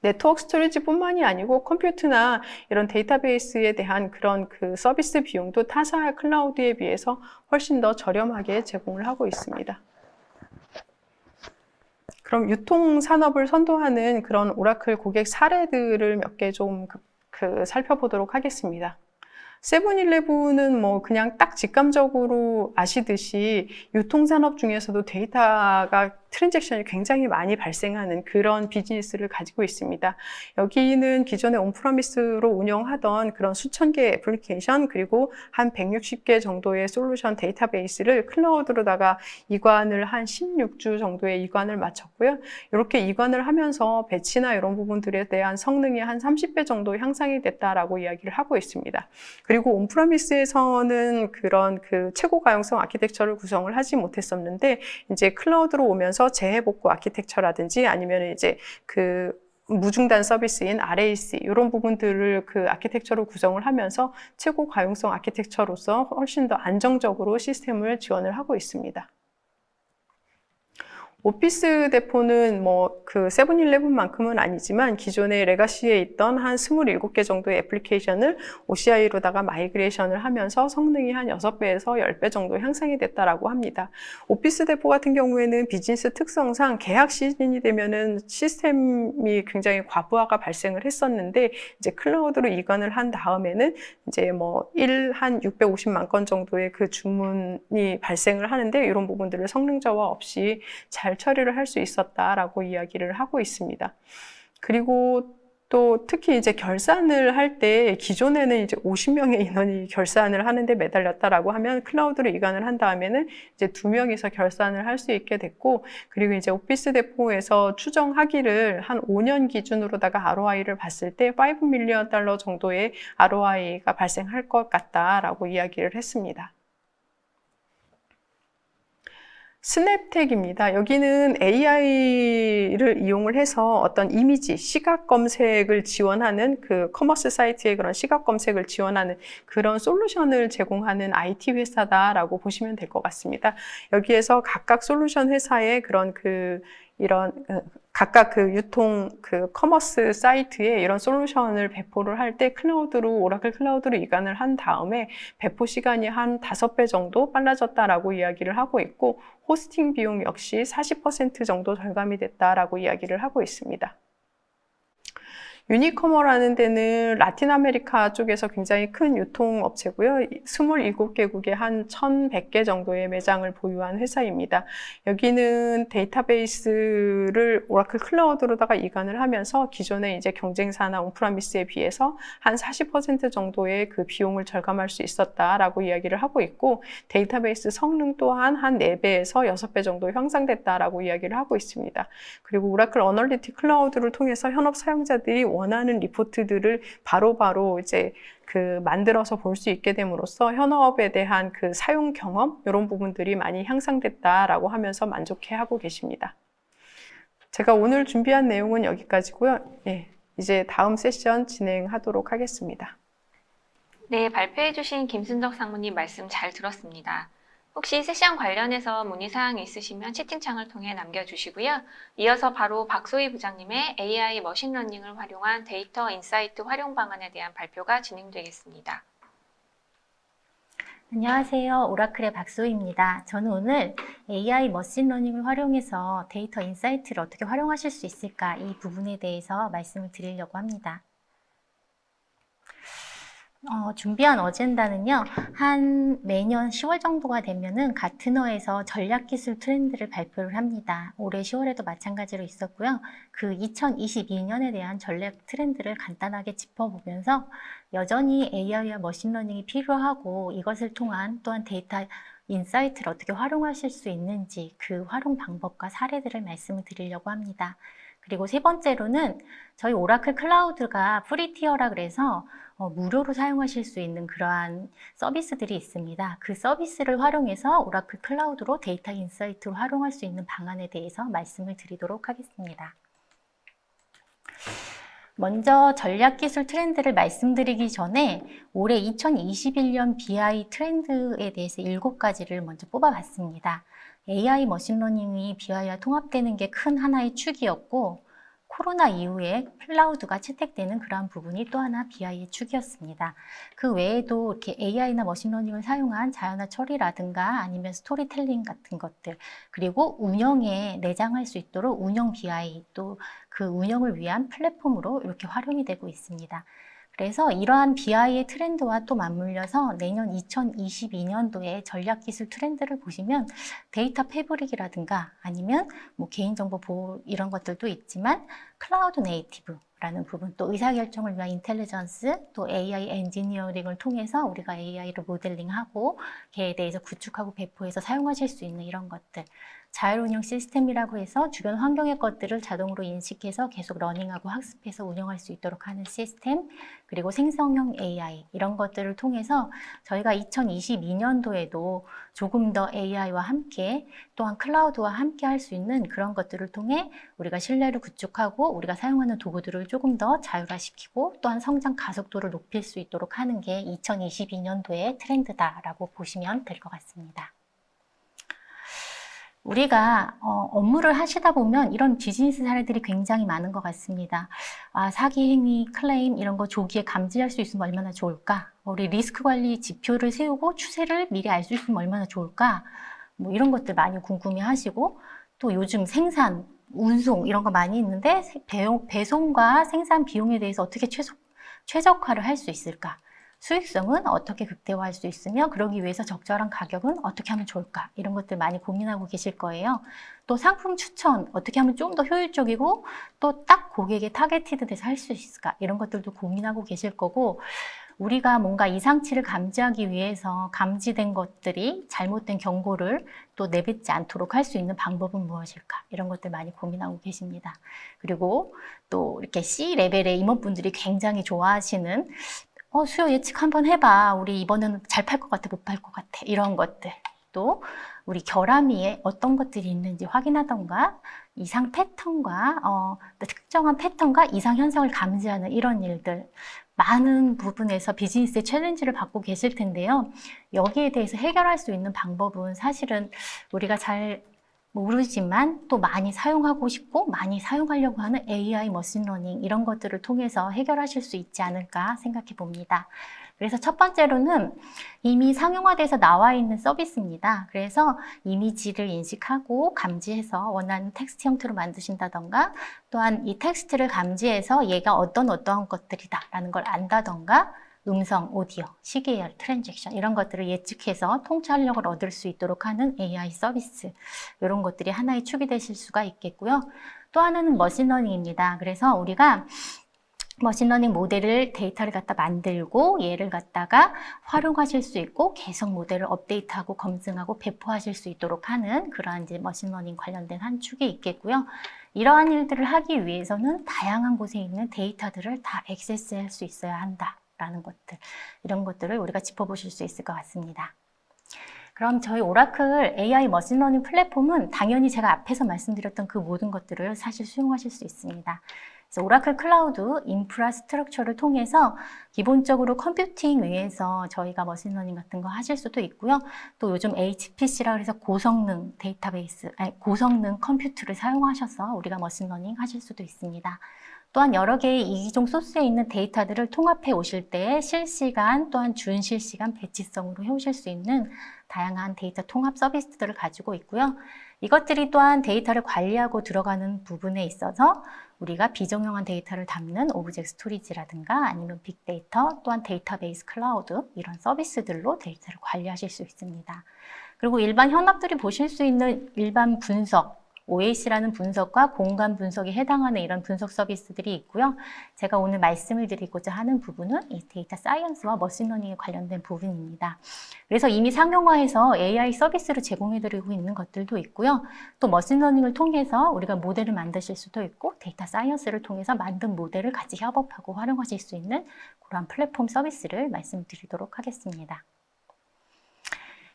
네트워크 스토리지뿐만이 아니고 컴퓨터나 이런 데이터베이스에 대한 그런 그 서비스 비용도 타사 클라우드에 비해서 훨씬 더 저렴하게 제공을 하고 있습니다. 그럼 유통산업을 선도하는 그런 오라클 고객 사례들을 몇 개 좀 살펴보도록 하겠습니다. 세븐일레븐은 뭐 그냥 딱 직감적으로 아시듯이 유통산업 중에서도 데이터가 트랜잭션이 굉장히 많이 발생하는 그런 비즈니스를 가지고 있습니다. 여기는 기존에 온프라미스로 운영하던 그런 수천 개의 애플리케이션 그리고 한 160개 정도의 솔루션 데이터베이스를 클라우드로다가 이관을 한 16주 정도의 이관을 마쳤고요. 이렇게 이관을 하면서 배치나 이런 부분들에 대한 성능이 한 30배 정도 향상이 됐다라고 이야기를 하고 있습니다. 그리고 온프라미스에서는 그런 그 최고 가용성 아키텍처를 구성을 하지 못했었는데 이제 클라우드로 오면서 재해복구 아키텍처라든지 아니면 이제 그 무중단 서비스인 RAC 이런 부분들을 그 아키텍처로 구성을 하면서 최고 가용성 아키텍처로서 훨씬 더 안정적으로 시스템을 지원을 하고 있습니다. 오피스 데포는 뭐 그 세븐일레븐만큼은 아니지만 기존에 레가시에 있던 한 27개 정도의 애플리케이션을 OCI로다가 마이그레이션을 하면서 성능이 한 6배에서 10배 정도 향상이 됐다라고 합니다. 오피스 데포 같은 경우에는 비즈니스 특성상 계약 시즌이 되면은 시스템이 굉장히 과부하가 발생을 했었는데 이제 클라우드로 이관을 한 다음에는 이제 뭐 한 650만 건 정도의 그 주문이 발생을 하는데 이런 부분들을 성능 저하 없이 잘 처리를 할 수 있었다라고 이야기를 하고 있습니다. 그리고 또 특히 이제 결산을 할 때 기존에는 이제 50명의 인원이 결산을 하는데 매달렸다라고 하면 클라우드로 이관을 한 다음에는 이제 2명이서 결산을 할 수 있게 됐고 그리고 이제 오피스 데포에서 추정하기를 한 5년 기준으로다가 ROI를 봤을 때 $5 밀리언 정도의 ROI가 발생할 것 같다라고 이야기를 했습니다. 스냅텍입니다. 여기는 AI를 이용을 해서 어떤 이미지, 시각 검색을 지원하는 그 커머스 사이트의 그런 시각 검색을 지원하는 그런 솔루션을 제공하는 IT 회사다라고 보시면 될 것 같습니다. 여기에서 각각 솔루션 회사의 그런 각각 그 유통 그 커머스 사이트에 이런 솔루션을 배포를 할 때 오라클 클라우드로 이관을 한 다음에 배포 시간이 한 5배 정도 빨라졌다라고 이야기를 하고 있고 호스팅 비용 역시 40% 정도 절감이 됐다라고 이야기를 하고 있습니다. 유니커머라는 데는 라틴 아메리카 쪽에서 굉장히 큰 유통업체고요. 27개국에 한 1,100개 정도의 매장을 보유한 회사입니다. 여기는 데이터베이스를 오라클 클라우드로다가 이관을 하면서 기존의 이제 경쟁사나 온프라미스에 비해서 한 40% 정도의 그 비용을 절감할 수 있었다라고 이야기를 하고 있고 데이터베이스 성능 또한 한 4배에서 6배 정도 향상됐다라고 이야기를 하고 있습니다. 그리고 오라클 어널리틱 클라우드를 통해서 현업 사용자들이 원하는 리포트들을 바로바로 이제 만들어서 볼 수 있게 됨으로써 현업에 대한 그 사용 경험 이런 부분들이 많이 향상됐다라고 하면서 만족해하고 계십니다. 제가 오늘 준비한 내용은 여기까지고요. 예, 이제 다음 세션 진행하도록 하겠습니다. 네, 발표해주신 김순덕 상무님 말씀 잘 들었습니다. 혹시 세션 관련해서 문의사항이 있으시면 채팅창을 통해 남겨주시고요. 이어서 바로 박소희 부장님의 AI 머신러닝을 활용한 데이터 인사이트 활용 방안에 대한 발표가 진행되겠습니다. 안녕하세요. 오라클의 박소희입니다. 저는 오늘 AI 머신러닝을 활용해서 데이터 인사이트를 어떻게 활용하실 수 있을까 이 부분에 대해서 말씀을 드리려고 합니다. 준비한 어젠다는요, 매년 10월 정도가 되면은 가트너에서 전략기술 트렌드를 발표를 합니다. 올해 10월에도 마찬가지로 있었고요. 그 2022년에 대한 전략 트렌드를 간단하게 짚어보면서 여전히 AI와 머신러닝이 필요하고 이것을 통한 또한 데이터 인사이트를 어떻게 활용하실 수 있는지 그 활용 방법과 사례들을 말씀을 드리려고 합니다. 그리고 세 번째로는 저희 오라클 클라우드가 프리티어라 그래서 무료로 사용하실 수 있는 그러한 서비스들이 있습니다. 그 서비스를 활용해서 오라클 클라우드로 데이터 인사이트를 활용할 수 있는 방안에 대해서 말씀을 드리도록 하겠습니다. 먼저 전략기술 트렌드를 말씀드리기 전에 올해 2021년 BI 트렌드에 대해서 7가지를 먼저 뽑아봤습니다. AI 머신러닝이 BI와 통합되는 게 큰 하나의 축이었고 코로나 이후에 클라우드가 채택되는 그러한 부분이 또 하나 BI의 축이었습니다. 그 외에도 이렇게 AI나 머신러닝을 사용한 자연화 처리라든가 아니면 스토리텔링 같은 것들, 그리고 운영에 내장할 수 있도록 운영 BI, 또 그 운영을 위한 플랫폼으로 이렇게 활용이 되고 있습니다. 그래서 이러한 BI의 트렌드와 또 맞물려서 내년 2022년도에 전략기술 트렌드를 보시면 데이터 패브릭이라든가 아니면 뭐 개인정보 보호 이런 것들도 있지만 클라우드 네이티브라는 부분, 또 의사결정을 위한 인텔리전스, 또 AI 엔지니어링을 통해서 우리가 AI를 모델링하고 걔에 대해서 구축하고 배포해서 사용하실 수 있는 이런 것들, 자율운영 시스템이라고 해서 주변 환경의 것들을 자동으로 인식해서 계속 러닝하고 학습해서 운영할 수 있도록 하는 시스템, 그리고 생성형 AI 이런 것들을 통해서 저희가 2022년도에도 조금 더 AI와 함께 또한 클라우드와 함께 할 수 있는 그런 것들을 통해 우리가 신뢰를 구축하고 우리가 사용하는 도구들을 조금 더 자율화시키고 또한 성장 가속도를 높일 수 있도록 하는 게 2022년도의 트렌드다라고 보시면 될 것 같습니다. 우리가 업무를 하시다 보면 이런 비즈니스 사례들이 굉장히 많은 것 같습니다. 사기 행위, 클레임 이런 거 조기에 감지할 수 있으면 얼마나 좋을까? 우리 리스크 관리 지표를 세우고 추세를 미리 알 수 있으면 얼마나 좋을까? 뭐 이런 것들 많이 궁금해 하시고, 또 요즘 생산, 운송 이런 거 많이 있는데 배송과 생산 비용에 대해서 어떻게 최적화를 할 수 있을까? 수익성은 어떻게 극대화할 수 있으며 그러기 위해서 적절한 가격은 어떻게 하면 좋을까? 이런 것들 많이 고민하고 계실 거예요. 또 상품 추천 어떻게 하면 좀 더 효율적이고 또 딱 고객에 타겟티드 돼서 할 수 있을까? 이런 것들도 고민하고 계실 거고, 우리가 뭔가 이상치를 감지하기 위해서 감지된 것들이 잘못된 경고를 또 내뱉지 않도록 할 수 있는 방법은 무엇일까? 이런 것들 많이 고민하고 계십니다. 그리고 또 이렇게 C 레벨의 임원분들이 굉장히 좋아하시는 수요 예측 한번 해봐. 우리 이번에는 잘 팔 것 같아, 못 팔 것 같아. 이런 것들. 또 우리 결함위에 어떤 것들이 있는지 확인하던가 이상 패턴과 특정한 패턴과 이상 현상을 감지하는 이런 일들. 많은 부분에서 비즈니스의 챌린지를 받고 계실 텐데요. 여기에 대해서 해결할 수 있는 방법은 사실은 우리가 잘 모르지만 또 많이 사용하고 싶고 많이 사용하려고 하는 AI, 머신러닝 이런 것들을 통해서 해결하실 수 있지 않을까 생각해 봅니다. 그래서 첫 번째로는 이미 상용화돼서 나와 있는 서비스입니다. 그래서 이미지를 인식하고 감지해서 원하는 텍스트 형태로 만드신다던가, 또한 이 텍스트를 감지해서 얘가 어떠한 것들이다 라는 걸 안다던가, 음성, 오디오, 시계열, 트랜잭션 이런 것들을 예측해서 통찰력을 얻을 수 있도록 하는 AI 서비스, 이런 것들이 하나의 축이 되실 수가 있겠고요. 또 하나는 머신러닝입니다. 그래서 우리가 머신러닝 모델을 데이터를 갖다 만들고 얘를 갖다가 활용하실 수 있고 계속 모델을 업데이트하고 검증하고 배포하실 수 있도록 하는 그러한 이제 머신러닝 관련된 한 축이 있겠고요. 이러한 일들을 하기 위해서는 다양한 곳에 있는 데이터들을 다 액세스할 수 있어야 한다라는 것들, 이런 것들을 우리가 짚어보실 수 있을 것 같습니다. 그럼 저희 오라클 AI 머신러닝 플랫폼은 당연히 제가 앞에서 말씀드렸던 그 모든 것들을 사실 수용하실 수 있습니다. 그래서 오라클 클라우드 인프라스트럭처를 통해서 기본적으로 컴퓨팅 위에서 저희가 머신러닝 같은 거 하실 수도 있고요. 또 요즘 HPC라 그래서 고성능 데이터베이스, 고성능 컴퓨터를 사용하셔서 우리가 머신러닝 하실 수도 있습니다. 또한 여러 개의 이기종 소스에 있는 데이터들을 통합해 오실 때 실시간 또한 준실시간 배치성으로 해오실 수 있는 다양한 데이터 통합 서비스들을 가지고 있고요. 이것들이 또한 데이터를 관리하고 들어가는 부분에 있어서 우리가 비정형한 데이터를 담는 오브젝트 스토리지라든가 아니면 빅데이터 또한 데이터베이스 클라우드 이런 서비스들로 데이터를 관리하실 수 있습니다. 그리고 일반 현업들이 보실 수 있는 일반 분석, OAC라는 분석과 공간 분석에 해당하는 이런 분석 서비스들이 있고요. 제가 오늘 말씀을 드리고자 하는 부분은 이 데이터 사이언스와 머신러닝에 관련된 부분입니다. 그래서 이미 상용화해서 AI 서비스를 제공해드리고 있는 것들도 있고요. 또 머신러닝을 통해서 우리가 모델을 만드실 수도 있고 데이터 사이언스를 통해서 만든 모델을 같이 협업하고 활용하실 수 있는 그러한 플랫폼 서비스를 말씀드리도록 하겠습니다.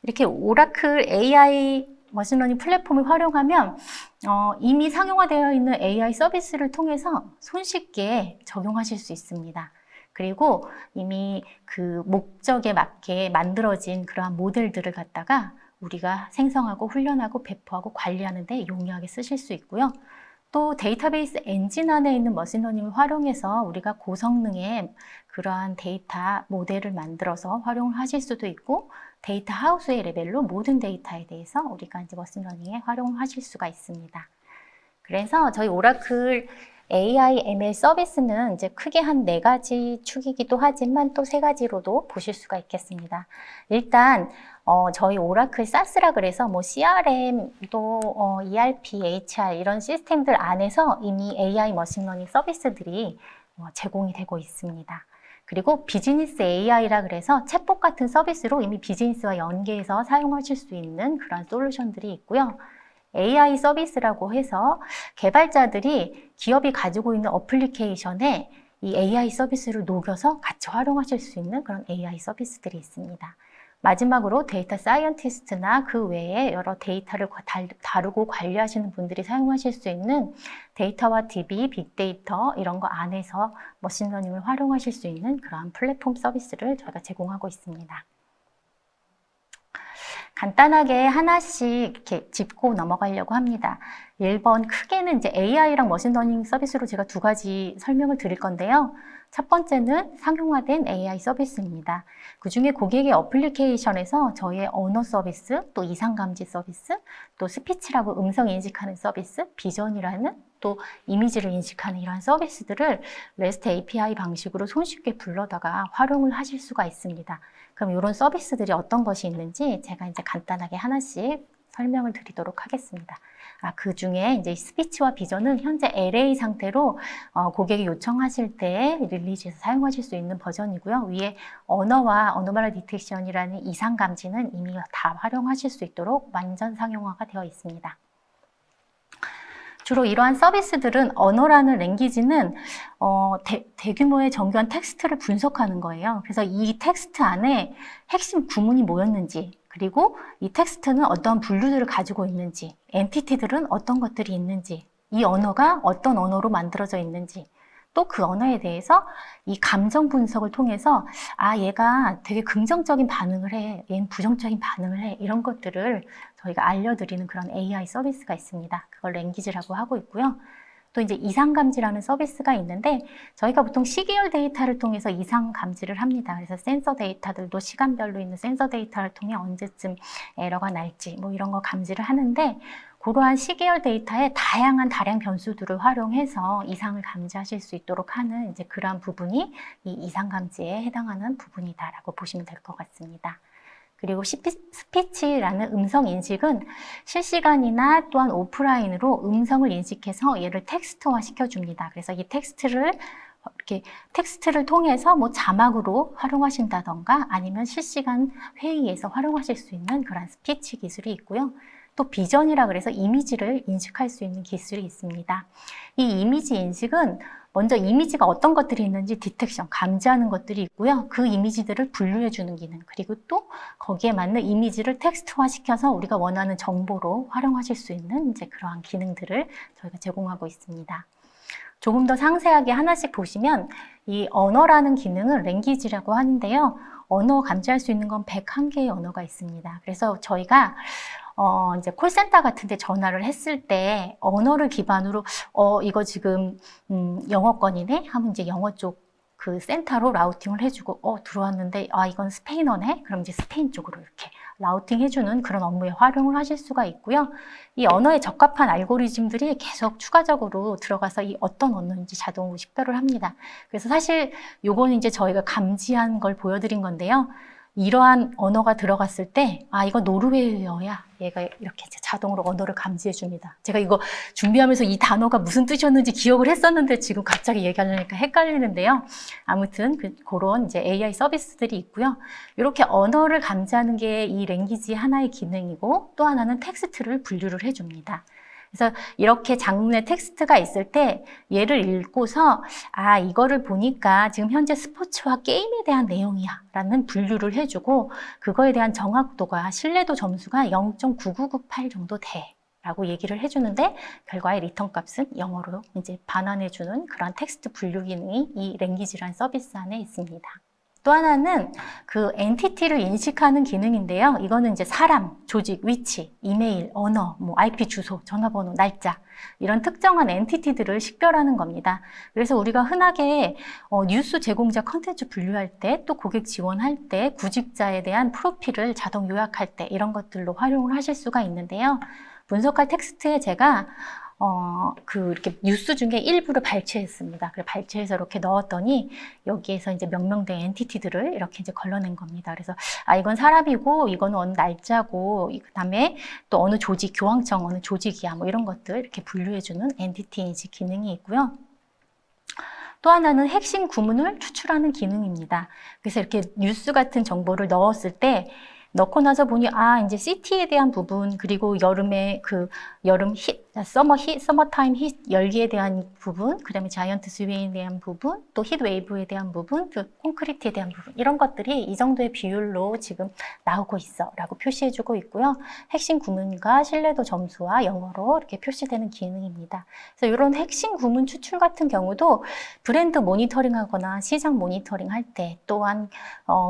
이렇게 오라클 AI 머신러닝 플랫폼을 활용하면 이미 상용화되어 있는 AI 서비스를 통해서 손쉽게 적용하실 수 있습니다. 그리고 이미 그 목적에 맞게 만들어진 그러한 모델들을 갖다가 우리가 생성하고 훈련하고 배포하고 관리하는 데 용이하게 쓰실 수 있고요. 또 데이터베이스 엔진 안에 있는 머신러닝을 활용해서 우리가 고성능의 그러한 데이터 모델을 만들어서 활용을 하실 수도 있고, 데이터 하우스의 레벨로 모든 데이터에 대해서 우리가 이제 머신러닝에 활용을 하실 수가 있습니다. 그래서 저희 오라클 AI ML 서비스는 이제 크게 한 4가지 축이기도 하지만 또 3가지로도 보실 수가 있겠습니다. 일단 저희 오라클 SaaS라 그래서 뭐 CRM 또 ERP, HR 이런 시스템들 안에서 이미 AI 머신러닝 서비스들이 제공이 되고 있습니다. 그리고 비즈니스 AI라 그래서 챗봇 같은 서비스로 이미 비즈니스와 연계해서 사용하실 수 있는 그런 솔루션들이 있고요. AI 서비스라고 해서 개발자들이 기업이 가지고 있는 어플리케이션에 이 AI 서비스를 녹여서 같이 활용하실 수 있는 그런 AI 서비스들이 있습니다. 마지막으로 데이터 사이언티스트나 그 외에 여러 데이터를 다루고 관리하시는 분들이 사용하실 수 있는 데이터와 DB, 빅데이터 이런 거 안에서 머신러닝을 활용하실 수 있는 그런 플랫폼 서비스를 저희가 제공하고 있습니다. 간단하게 하나씩 이렇게 짚고 넘어가려고 합니다. 1번 크게는 이제 AI랑 머신러닝 서비스로 제가 2가지 설명을 드릴 건데요. 첫 번째는 상용화된 AI 서비스입니다. 그 중에 고객의 어플리케이션에서 저희의 언어 서비스, 또 이상감지 서비스, 또 스피치라고 음성 인식하는 서비스, 비전이라는 또 이미지를 인식하는 이러한 서비스들을 REST API 방식으로 손쉽게 불러다가 활용을 하실 수가 있습니다. 그럼 이런 서비스들이 어떤 것이 있는지 제가 이제 간단하게 하나씩 설명을 드리도록 하겠습니다. 그 중에 이제 스피치와 비전은 현재 LA 상태로 고객이 요청하실 때 릴리즈에서 사용하실 수 있는 버전이고요. 위에 언어와 어노멀 디텍션이라는 이상 감지는 이미 다 활용하실 수 있도록 완전 상용화가 되어 있습니다. 주로 이러한 서비스들은 언어라는 랭귀지는 대규모의 정교한 텍스트를 분석하는 거예요. 그래서 이 텍스트 안에 핵심 구문이 뭐였는지, 그리고 이 텍스트는 어떤 분류들을 가지고 있는지, 엔티티들은 어떤 것들이 있는지, 이 언어가 어떤 언어로 만들어져 있는지, 또 그 언어에 대해서 이 감정 분석을 통해서 얘가 되게 긍정적인 반응을 해, 얘는 부정적인 반응을 해, 이런 것들을 저희가 알려드리는 그런 AI 서비스가 있습니다. 그걸 랭귀지라고 하고 있고요. 또 이제 이상 감지라는 서비스가 있는데 저희가 보통 시계열 데이터를 통해서 이상 감지를 합니다. 그래서 센서 데이터들도 시간별로 있는 센서 데이터를 통해 언제쯤 에러가 날지 뭐 이런 거 감지를 하는데, 그러한 시계열 데이터의 다양한 다량 변수들을 활용해서 이상을 감지하실 수 있도록 하는 이제 그러한 부분이 이 이상 감지에 해당하는 부분이다라고 보시면 될 것 같습니다. 그리고 스피치라는 음성 인식은 실시간이나 또한 오프라인으로 음성을 인식해서 얘를 텍스트화 시켜줍니다. 그래서 이 텍스트를 통해서 뭐 자막으로 활용하신다던가 아니면 실시간 회의에서 활용하실 수 있는 그런 스피치 기술이 있고요. 또 비전이라 그래서 이미지를 인식할 수 있는 기술이 있습니다. 이 이미지 인식은 먼저 이미지가 어떤 것들이 있는지 디텍션, 감지하는 것들이 있고요. 그 이미지들을 분류해주는 기능, 그리고 또 거기에 맞는 이미지를 텍스트화 시켜서 우리가 원하는 정보로 활용하실 수 있는 이제 그러한 기능들을 저희가 제공하고 있습니다. 조금 더 상세하게 하나씩 보시면 이 언어라는 기능은 랭귀지라고 하는데요. 언어 감지할 수 있는 건 101개의 언어가 있습니다. 그래서 저희가 이제 콜센터 같은 데 전화를 했을 때 언어를 기반으로 이거 지금 영어권이네 하면 이제 영어 쪽 그 센터로 라우팅을 해주고 들어왔는데 이건 스페인어네? 그럼 이제 스페인 쪽으로 이렇게 라우팅 해주는 그런 업무에 활용을 하실 수가 있고요. 이 언어에 적합한 알고리즘들이 계속 추가적으로 들어가서 이 어떤 언어인지 자동으로 식별을 합니다. 그래서 사실 요거는 이제 저희가 감지한 걸 보여드린 건데요. 이러한 언어가 들어갔을 때 이거 노르웨이어야. 얘가 이렇게 이제 자동으로 언어를 감지해 줍니다. 제가 이거 준비하면서 이 단어가 무슨 뜻이었는지 기억을 했었는데 지금 갑자기 얘기하려니까 헷갈리는데요. 아무튼 그런 이제 AI 서비스들이 있고요. 이렇게 언어를 감지하는 게 이 랭귀지 하나의 기능이고, 또 하나는 텍스트를 분류를 해줍니다. 그래서 이렇게 장문의 텍스트가 있을 때 얘를 읽고서 이거를 보니까 지금 현재 스포츠와 게임에 대한 내용이야 라는 분류를 해주고, 그거에 대한 정확도가 신뢰도 점수가 0.9998 정도 돼 라고 얘기를 해주는데, 결과의 리턴 값은 영어로 이제 반환해주는 그런 텍스트 분류 기능이 이 랭귀지라는 서비스 안에 있습니다. 또 하나는 그 엔티티를 인식하는 기능인데요. 이거는 이제 사람, 조직, 위치, 이메일, 언어, 뭐 IP 주소, 전화번호, 날짜 이런 특정한 엔티티들을 식별하는 겁니다. 그래서 우리가 흔하게 뉴스 제공자 컨텐츠 분류할 때, 또 고객 지원할 때, 구직자에 대한 프로필을 자동 요약할 때 이런 것들로 활용을 하실 수가 있는데요. 분석할 텍스트에 제가 이렇게 뉴스 중에 일부를 발췌했습니다. 그래서 발췌해서 이렇게 넣었더니 여기에서 이제 명명된 엔티티들을 이렇게 이제 걸러낸 겁니다. 그래서 이건 사람이고, 이거는 어느 날짜고, 그다음에 또 어느 조직, 교황청 어느 조직이야, 뭐 이런 것들 이렇게 분류해주는 엔티티 인식 기능이 있고요. 또 하나는 핵심 구문을 추출하는 기능입니다. 그래서 이렇게 뉴스 같은 정보를 넣었을 때 넣고 나서 보니 이제 시티에 대한 부분, 그리고 여름에 여름 서머타임 힛 열기에 대한 부분, 그다음에 자이언트 스윙에 대한 부분, 또 힛 웨이브에 대한 부분, 또 콘크리트에 대한 부분, 이런 것들이 이 정도의 비율로 지금 나오고 있어라고 표시해주고 있고요. 핵심 구문과 신뢰도 점수와 영어로 이렇게 표시되는 기능입니다. 그래서 이런 핵심 구문 추출 같은 경우도 브랜드 모니터링하거나 시장 모니터링할 때, 또한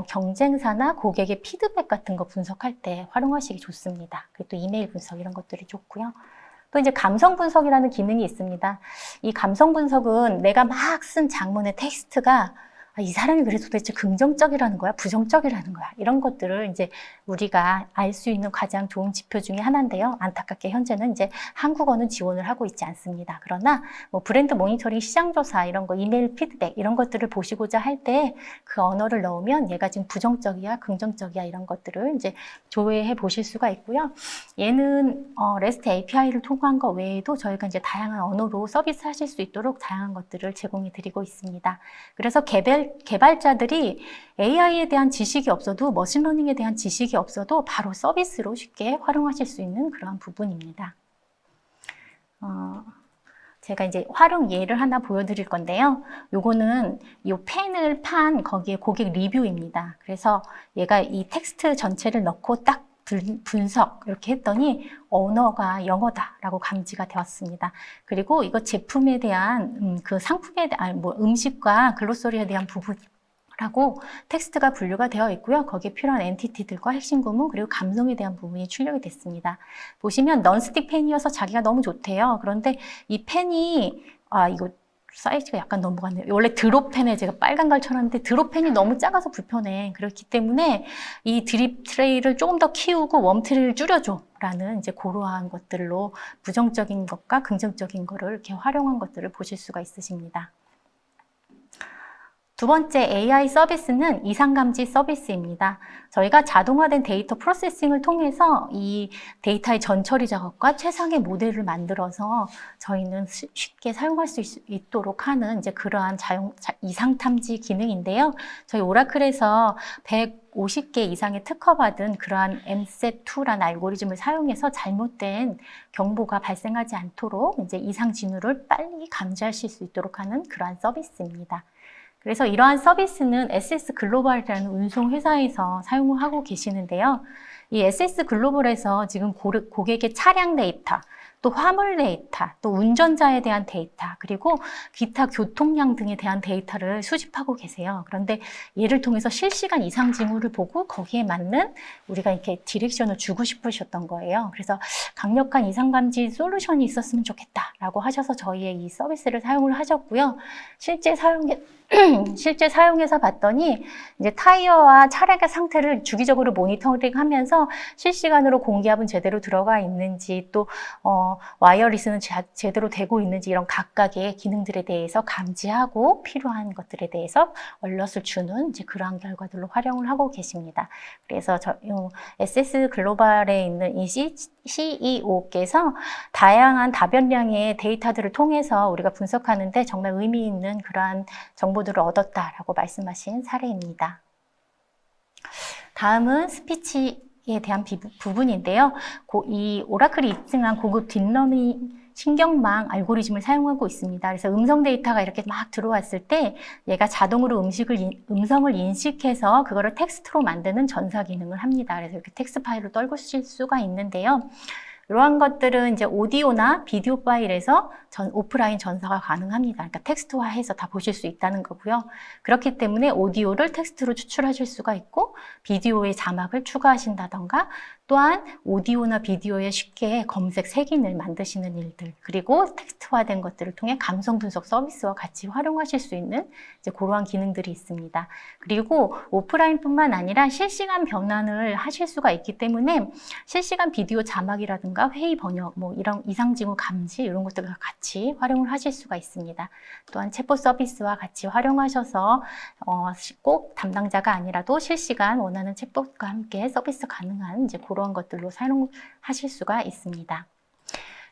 경쟁사나 고객의 피드백 같은 거 분석할 때 활용하시기 좋습니다. 그리고 또 이메일 분석 이런 것들이 좋고요. 또 이제 감성 분석이라는 기능이 있습니다. 이 감성 분석은 내가 막 쓴 장문의 텍스트가 이 사람이 그래서 도대체 긍정적이라는 거야, 부정적이라는 거야, 이런 것들을 이제 우리가 알 수 있는 가장 좋은 지표 중에 하나인데요. 안타깝게 현재는 이제 한국어는 지원을 하고 있지 않습니다. 그러나 뭐 브랜드 모니터링, 시장조사 이런 거, 이메일 피드백 이런 것들을 보시고자 할 때 그 언어를 넣으면 얘가 지금 부정적이야, 긍정적이야 이런 것들을 이제 조회해 보실 수가 있고요. 얘는 REST API를 통한 거 외에도 저희가 이제 다양한 언어로 서비스 하실 수 있도록 다양한 것들을 제공해 드리고 있습니다. 그래서 개발자들이 AI에 대한 지식이 없어도, 머신러닝에 대한 지식이 없어도 바로 서비스로 쉽게 활용하실 수 있는 그런 부분입니다. 제가 이제 활용 예를 하나 보여드릴 건데요. 요거는 이 펜을 판 거기에 고객 리뷰입니다. 그래서 얘가 이 텍스트 전체를 넣고 딱 분석 이렇게 했더니 언어가 영어다라고 감지가 되었습니다. 그리고 이거 제품에 대한 그 상품에 대한 음식과 글로서리에 대한 부분이라고 텍스트가 분류가 되어 있고요. 거기에 필요한 엔티티들과 핵심 구문 그리고 감성에 대한 부분이 출력이 됐습니다. 보시면 넌스틱 펜이어서 자기가 너무 좋대요. 그런데 이 펜이 이거 사이즈가 약간 넘어갔네요. 원래 드롭펜에 제가 빨간 걸 쳐놨는데 드롭펜이 너무 작아서 불편해. 그렇기 때문에 이 드립 트레이를 조금 더 키우고 웜 트레이를 줄여줘 라는 이제 그러한 것들로 부정적인 것과 긍정적인 거를 이렇게 활용한 것들을 보실 수가 있으십니다. 두 번째 AI 서비스는 이상감지 서비스입니다. 저희가 자동화된 데이터 프로세싱을 통해서 이 데이터의 전처리 작업과 최상의 모델을 만들어서 저희는 쉽게 사용할 수 있도록 하는 이제 그러한 이상 탐지 기능인데요. 저희 오라클에서 150개 이상의 특허받은 그러한 MSET2라는 알고리즘을 사용해서 잘못된 경보가 발생하지 않도록 이제 이상 징후를 빨리 감지하실 수 있도록 하는 그러한 서비스입니다. 그래서 이러한 서비스는 SS 글로벌이라는 운송 회사에서 사용을 하고 계시는데요. 이 SS 글로벌에서 지금 고객의 차량 데이터, 또 화물 데이터, 또 운전자에 대한 데이터, 그리고 기타 교통량 등에 대한 데이터를 수집하고 계세요. 그런데 얘를 통해서 실시간 이상 징후를 보고 거기에 맞는 우리가 이렇게 디렉션을 주고 싶으셨던 거예요. 그래서 강력한 이상 감지 솔루션이 있었으면 좋겠다라고 하셔서 저희의 이 서비스를 사용을 하셨고요. 실제 사용해서 봤더니 이제 타이어와 차량의 상태를 주기적으로 모니터링하면서 실시간으로 공기압은 제대로 들어가 있는지, 또 와이어리스는 제대로 되고 있는지 이런 각각의 기능들에 대해서 감지하고 필요한 것들에 대해서 얼럿을 주는 이제 그러한 결과들로 활용을 하고 계십니다. 그래서 SS 글로벌에 있는 이 CEO께서 다양한 다변량의 데이터들을 통해서 우리가 분석하는데 정말 의미 있는 그러한 정보들을 얻었다라고 말씀하신 사례입니다. 다음은 스피치에 대한 부분인데요. 이 오라클이 입증한 고급 딥러닝 신경망 알고리즘을 사용하고 있습니다. 그래서 음성 데이터가 이렇게 막 들어왔을 때 얘가 자동으로 음성을 인식해서 그거를 텍스트로 만드는 전사 기능을 합니다. 그래서 이렇게 텍스트 파일로 떨구실 수가 있는데요. 이러한 것들은 이제 오디오나 비디오 파일에서 오프라인 전사가 가능합니다. 그러니까 텍스트화해서 다 보실 수 있다는 거고요. 그렇기 때문에 오디오를 텍스트로 추출하실 수가 있고 비디오에 자막을 추가하신다던가 또한 오디오나 비디오에 쉽게 검색 색인을 만드시는 일들 그리고 텍스트화된 것들을 통해 감성 분석 서비스와 같이 활용하실 수 있는 이제 그러한 기능들이 있습니다. 그리고 오프라인뿐만 아니라 실시간 변환을 하실 수가 있기 때문에 실시간 비디오 자막이라든가 회의 번역, 뭐 이런 이상징후 감지 이런 것들을 같이 활용을 하실 수가 있습니다. 또한 챗봇 서비스와 같이 활용하셔서 꼭 담당자가 아니라도 실시간 원하는 챗봇과 함께 서비스 가능한 이제 그런 것들로 사용하실 수가 있습니다.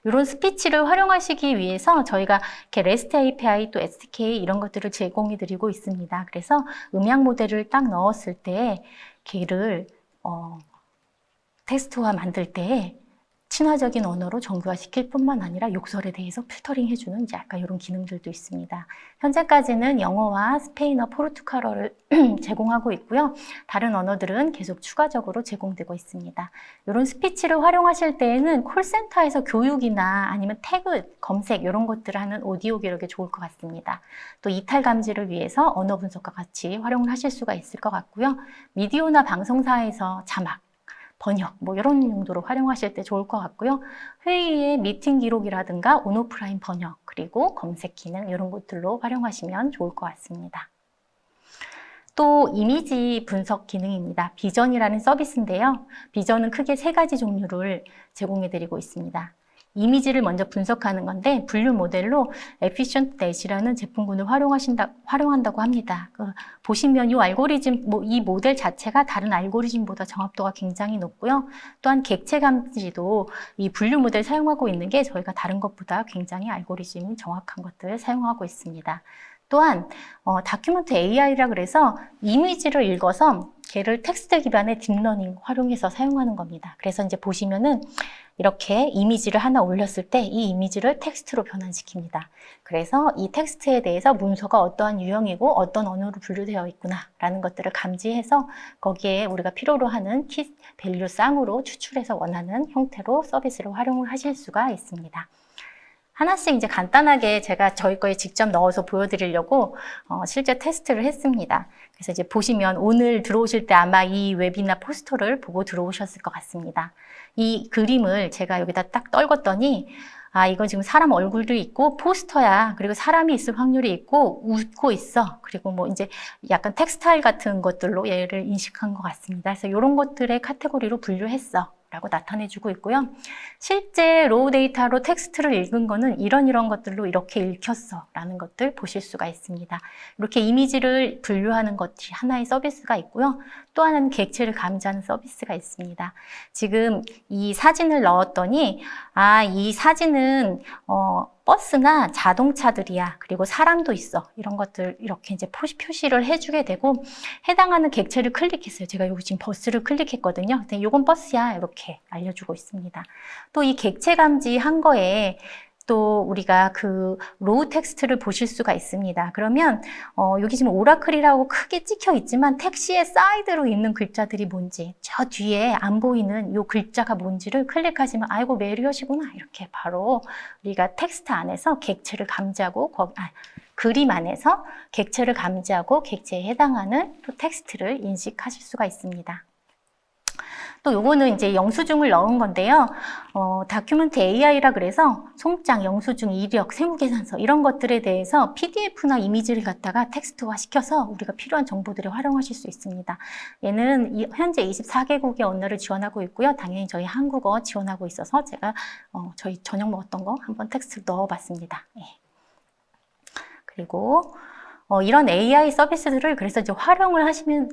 이런 스피치를 활용하시기 위해서 저희가 이렇게 REST API 또 SDK 이런 것들을 제공해 드리고 있습니다. 그래서 음향 모델을 딱 넣었을 때 걔를 텍스트화 만들 때 친화적인 언어로 정교화시킬 뿐만 아니라 욕설에 대해서 필터링 해주는 이제 약간 이런 기능들도 있습니다. 현재까지는 영어와 스페인어, 포르투갈어를 제공하고 있고요. 다른 언어들은 계속 추가적으로 제공되고 있습니다. 이런 스피치를 활용하실 때에는 콜센터에서 교육이나 아니면 태그, 검색 이런 것들을 하는 오디오 기록이 좋을 것 같습니다. 또 이탈 감지를 위해서 언어 분석과 같이 활용을 하실 수가 있을 것 같고요. 미디어나 방송사에서 자막, 번역, 뭐 이런 용도로 활용하실 때 좋을 것 같고요. 회의의 미팅 기록이라든가 온오프라인 번역, 그리고 검색 기능 이런 것들로 활용하시면 좋을 것 같습니다. 또 이미지 분석 기능입니다. 비전이라는 서비스인데요. 비전은 크게 3가지 종류를 제공해 드리고 있습니다. 이미지를 먼저 분석하는 건데 분류 모델로 Efficient Dash라는 제품군을 활용한다고 합니다. 보시면 이 알고리즘, 이 모델 자체가 다른 알고리즘보다 정확도가 굉장히 높고요. 또한 객체 감지도 이 분류 모델 사용하고 있는 게 저희가 다른 것보다 굉장히 알고리즘이 정확한 것들을 사용하고 있습니다. 또한 다큐멘트 AI라 그래서 이미지를 읽어서 걔를 텍스트 기반의 딥러닝 활용해서 사용하는 겁니다. 그래서 이제 보시면은 이렇게 이미지를 하나 올렸을 때 이 이미지를 텍스트로 변환시킵니다. 그래서 이 텍스트에 대해서 문서가 어떠한 유형이고 어떤 언어로 분류되어 있구나 라는 것들을 감지해서 거기에 우리가 필요로 하는 키 밸류 쌍으로 추출해서 원하는 형태로 서비스를 활용을 하실 수가 있습니다. 하나씩 이제 간단하게 제가 저희 거에 직접 넣어서 보여드리려고 실제 테스트를 했습니다. 그래서 이제 보시면 오늘 들어오실 때 아마 이 웹이나 포스터를 보고 들어오셨을 것 같습니다. 이 그림을 제가 여기다 딱 떨궜더니 이건 지금 사람 얼굴도 있고 포스터야. 그리고 사람이 있을 확률이 있고 웃고 있어. 그리고 뭐 이제 약간 텍스타일 같은 것들로 얘를 인식한 것 같습니다. 그래서 이런 것들의 카테고리로 분류했어. 라고 나타내주고 있고요. 실제 로우 데이터로 텍스트를 읽은 거는 이런 것들로 이렇게 읽혔어 라는 것들 보실 수가 있습니다. 이렇게 이미지를 분류하는 것이 하나의 서비스가 있고요. 또 하나는 객체를 감지하는 서비스가 있습니다. 지금 이 사진을 넣었더니 이 사진은 버스나 자동차들이야. 그리고 사람도 있어. 이런 것들 이렇게 이제 표시를 해주게 되고 해당하는 객체를 클릭했어요. 제가 여기 지금 버스를 클릭했거든요. 근데 이건 버스야. 이렇게 알려주고 있습니다. 또 이 객체 감지한 거에 또 우리가 그 로우 텍스트를 보실 수가 있습니다. 그러면 여기 지금 오라클이라고 크게 찍혀 있지만 택시의 사이드로 있는 글자들이 뭔지 저 뒤에 안 보이는 이 글자가 뭔지를 클릭하시면 아이고 메리엇이구나 이렇게 바로 우리가 텍스트 안에서 객체를 감지하고 그림 안에서 객체를 감지하고 객체에 해당하는 또 텍스트를 인식하실 수가 있습니다. 또 요거는 이제 영수증을 넣은 건데요. 다큐멘트 AI라 그래서 송장, 영수증, 이력, 세무계산서 이런 것들에 대해서 PDF나 이미지를 갖다가 텍스트화 시켜서 우리가 필요한 정보들을 활용하실 수 있습니다. 얘는 현재 24개국의 언어를 지원하고 있고요. 당연히 저희 한국어 지원하고 있어서 제가 저희 저녁 먹었던 거 한번 텍스트를 넣어봤습니다. 예. 그리고 이런 AI 서비스들을 그래서 이제 활용을 하시면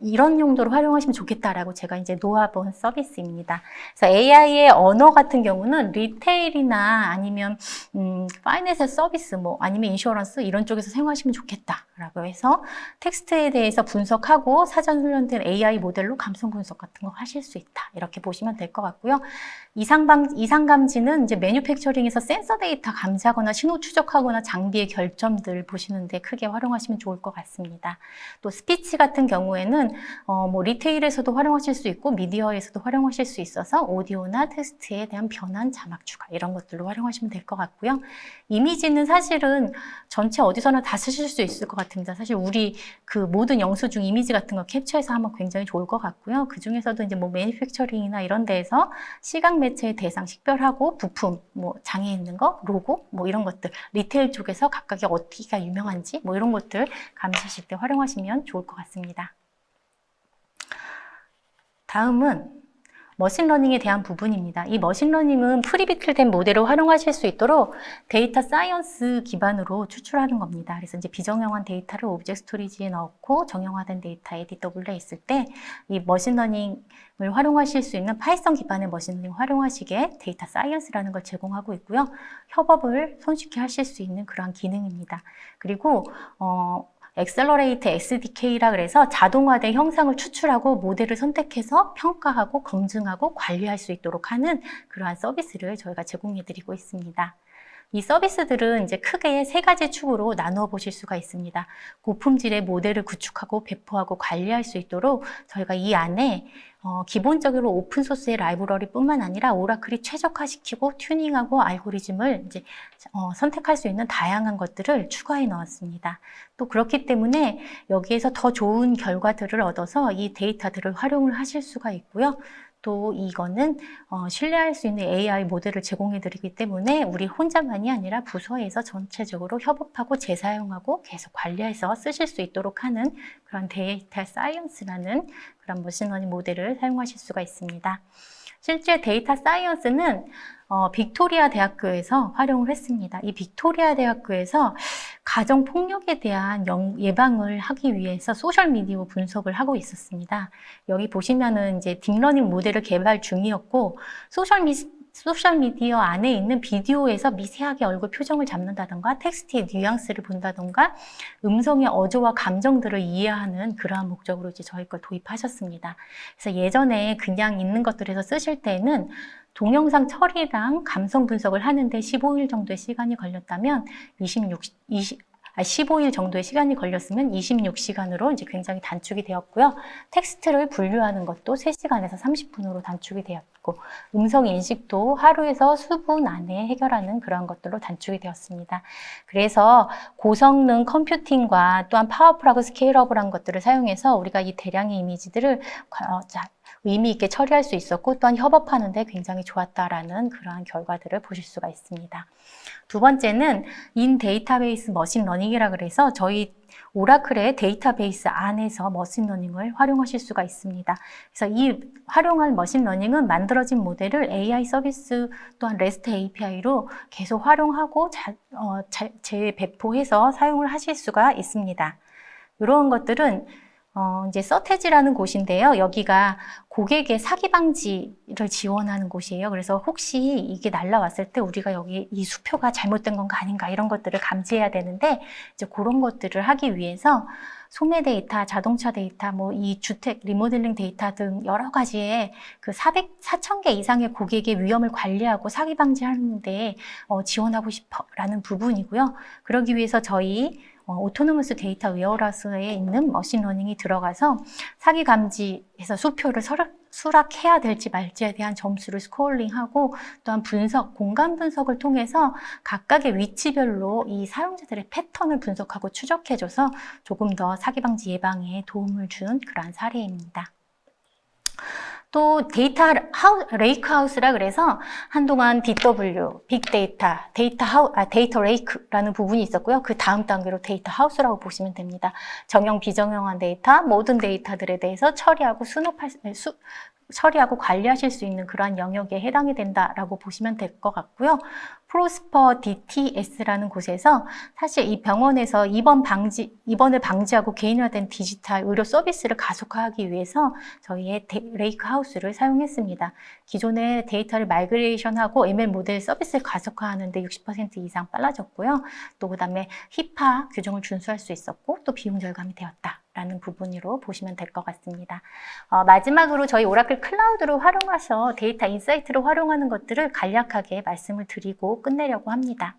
이런 용도로 활용하시면 좋겠다라고 제가 이제 놓아본 서비스입니다. 그래서 AI의 언어 같은 경우는 리테일이나 아니면 파이낸셜 서비스 아니면 인슈어런스 이런 쪽에서 사용하시면 좋겠다라고 해서 텍스트에 대해서 분석하고 사전 훈련된 AI 모델로 감성 분석 같은 거 하실 수 있다. 이렇게 보시면 될 것 같고요. 이상 감지는 이제 매뉴팩처링에서 센서 데이터 감지하거나 신호 추적하거나 장비의 결점들 보시는데 데 크게 활용하시면 좋을 것 같습니다. 또 스피치 같은 경우에는 뭐 리테일에서도 활용하실 수 있고 미디어에서도 활용하실 수 있어서 오디오나 텍스트에 대한 변환, 자막 추가 이런 것들로 활용하시면 될 것 같고요. 이미지는 사실은 전체 어디서나 다 쓰실 수 있을 것 같습니다. 사실 우리 그 모든 영수증 이미지 같은 거 캡처해서 하면 굉장히 좋을 것 같고요. 그 중에서도 이제 뭐 매니팩처링이나 이런 데에서 시각 매체의 대상 식별하고 부품, 뭐 장에 있는 거, 로고, 뭐 이런 것들 리테일 쪽에서 각각이 어디가 유명한지 뭐 이런 것들 감시하실 때 활용하시면 좋을 것 같습니다. 다음은 머신러닝에 대한 부분입니다. 이 머신러닝은 프리비틀된 모델을 활용하실 수 있도록 데이터 사이언스 기반으로 추출하는 겁니다. 그래서 이제 비정형한 데이터를 오브젝트 스토리지에 넣고 정형화된 데이터에 DW에 있을 때 이 머신러닝을 활용하실 수 있는 파이썬 기반의 머신러닝 활용하시게 데이터 사이언스라는 걸 제공하고 있고요. 협업을 손쉽게 하실 수 있는 그러한 기능입니다. 그리고 엑셀러레이트 SDK라 그래서 자동화된 형상을 추출하고 모델을 선택해서 평가하고 검증하고 관리할 수 있도록 하는 그러한 서비스를 저희가 제공해 드리고 있습니다. 이 서비스들은 이제 크게 세 가지 축으로 나누어 보실 수가 있습니다. 고품질의 모델을 구축하고 배포하고 관리할 수 있도록 저희가 이 안에 기본적으로 오픈소스의 라이브러리뿐만 아니라 오라클이 최적화시키고 튜닝하고 알고리즘을 이제 선택할 수 있는 다양한 것들을 추가해 넣었습니다. 또 그렇기 때문에 여기에서 더 좋은 결과들을 얻어서 이 데이터들을 활용을 하실 수가 있고요. 또 이거는 신뢰할 수 있는 AI 모델을 제공해 드리기 때문에 우리 혼자만이 아니라 부서에서 전체적으로 협업하고 재사용하고 계속 관리해서 쓰실 수 있도록 하는 그런 데이터 사이언스라는 그런 머신러닝 모델을 사용하실 수가 있습니다. 실제 데이터 사이언스는 빅토리아 대학교에서 활용을 했습니다. 이 빅토리아 대학교에서 가정폭력에 대한 예방을 하기 위해서 소셜미디어 분석을 하고 있었습니다. 여기 보시면은 이제 딥러닝 모델을 개발 중이었고, 소셜미디어 안에 있는 비디오에서 미세하게 얼굴 표정을 잡는다던가 텍스트의 뉘앙스를 본다던가 음성의 어조와 감정들을 이해하는 그러한 목적으로 이제 저희 걸 도입하셨습니다. 그래서 예전에 그냥 있는 것들에서 쓰실 때는 동영상 처리랑 감성 분석을 하는데 15일 정도의 시간이 걸렸다면 15일 정도의 시간이 걸렸으면 26시간으로 이제 굉장히 단축이 되었고요. 텍스트를 분류하는 것도 3시간에서 30분으로 단축이 되었고, 음성 인식도 하루에서 수분 안에 해결하는 그런 것들로 단축이 되었습니다. 그래서 고성능 컴퓨팅과 또한 파워풀하고 스케일러블한 것들을 사용해서 우리가 이 대량의 이미지들을 의미 있게 처리할 수 있었고, 또한 협업하는 데 굉장히 좋았다라는 그러한 결과들을 보실 수가 있습니다. 두 번째는 인 데이터베이스 머신러닝이라 그래서 저희 오라클의 데이터베이스 안에서 머신러닝을 활용하실 수가 있습니다. 그래서 이 활용한 머신러닝은 만들어진 모델을 AI 서비스 또한 REST API로 계속 활용하고 재배포해서 사용을 하실 수가 있습니다. 이런 것들은 이제 서태지라는 곳인데요. 여기가 고객의 사기 방지를 지원하는 곳이에요. 그래서 혹시 이게 날라왔을 때 우리가 여기 이 수표가 잘못된 건가 아닌가 이런 것들을 감지해야 되는데, 이제 그런 것들을 하기 위해서 소매 데이터, 자동차 데이터, 뭐 이 주택 리모델링 데이터 등 여러 가지의 그 4,000개 이상의 고객의 위험을 관리하고 사기 방지하는데 지원하고 싶어라는 부분이고요. 그러기 위해서 저희 오토노머스 데이터 웨어하우스에 있는 머신러닝이 들어가서 사기 감지에서 수표를 수락해야 될지 말지에 대한 점수를 스코어링하고, 또한 분석, 공간 분석을 통해서 각각의 위치별로 이 사용자들의 패턴을 분석하고 추적해줘서 조금 더 사기 방지 예방에 도움을 준 그러한 사례입니다. 또 데이터 레이크하우스라 그래서 한동안 BW, 빅데이터, 데이터 레이크라는 부분이 있었고요. 그 다음 단계로 데이터 하우스라고 보시면 됩니다. 정형, 비정형한 데이터, 모든 데이터들에 대해서 처리하고 관리하실 수 있는 그러한 영역에 해당이 된다라고 보시면 될 것 같고요. 프로스퍼 DTS라는 곳에서 사실 이 병원에서 입원을 방지하고 개인화된 디지털 의료 서비스를 가속화하기 위해서 저희의 레이크 하우스를 사용했습니다. 기존의 데이터를 마이그레이션하고 ML 모델 서비스를 가속화하는데 60% 이상 빨라졌고요. 또 그다음에 히파 규정을 준수할 수 있었고, 또 비용 절감이 되었다라는 부분으로 보시면 될 것 같습니다. 마지막으로 저희 오라클 클라우드를 활용해서 데이터 인사이트를 활용하는 것들을 간략하게 말씀을 드리고 끝내려고 합니다.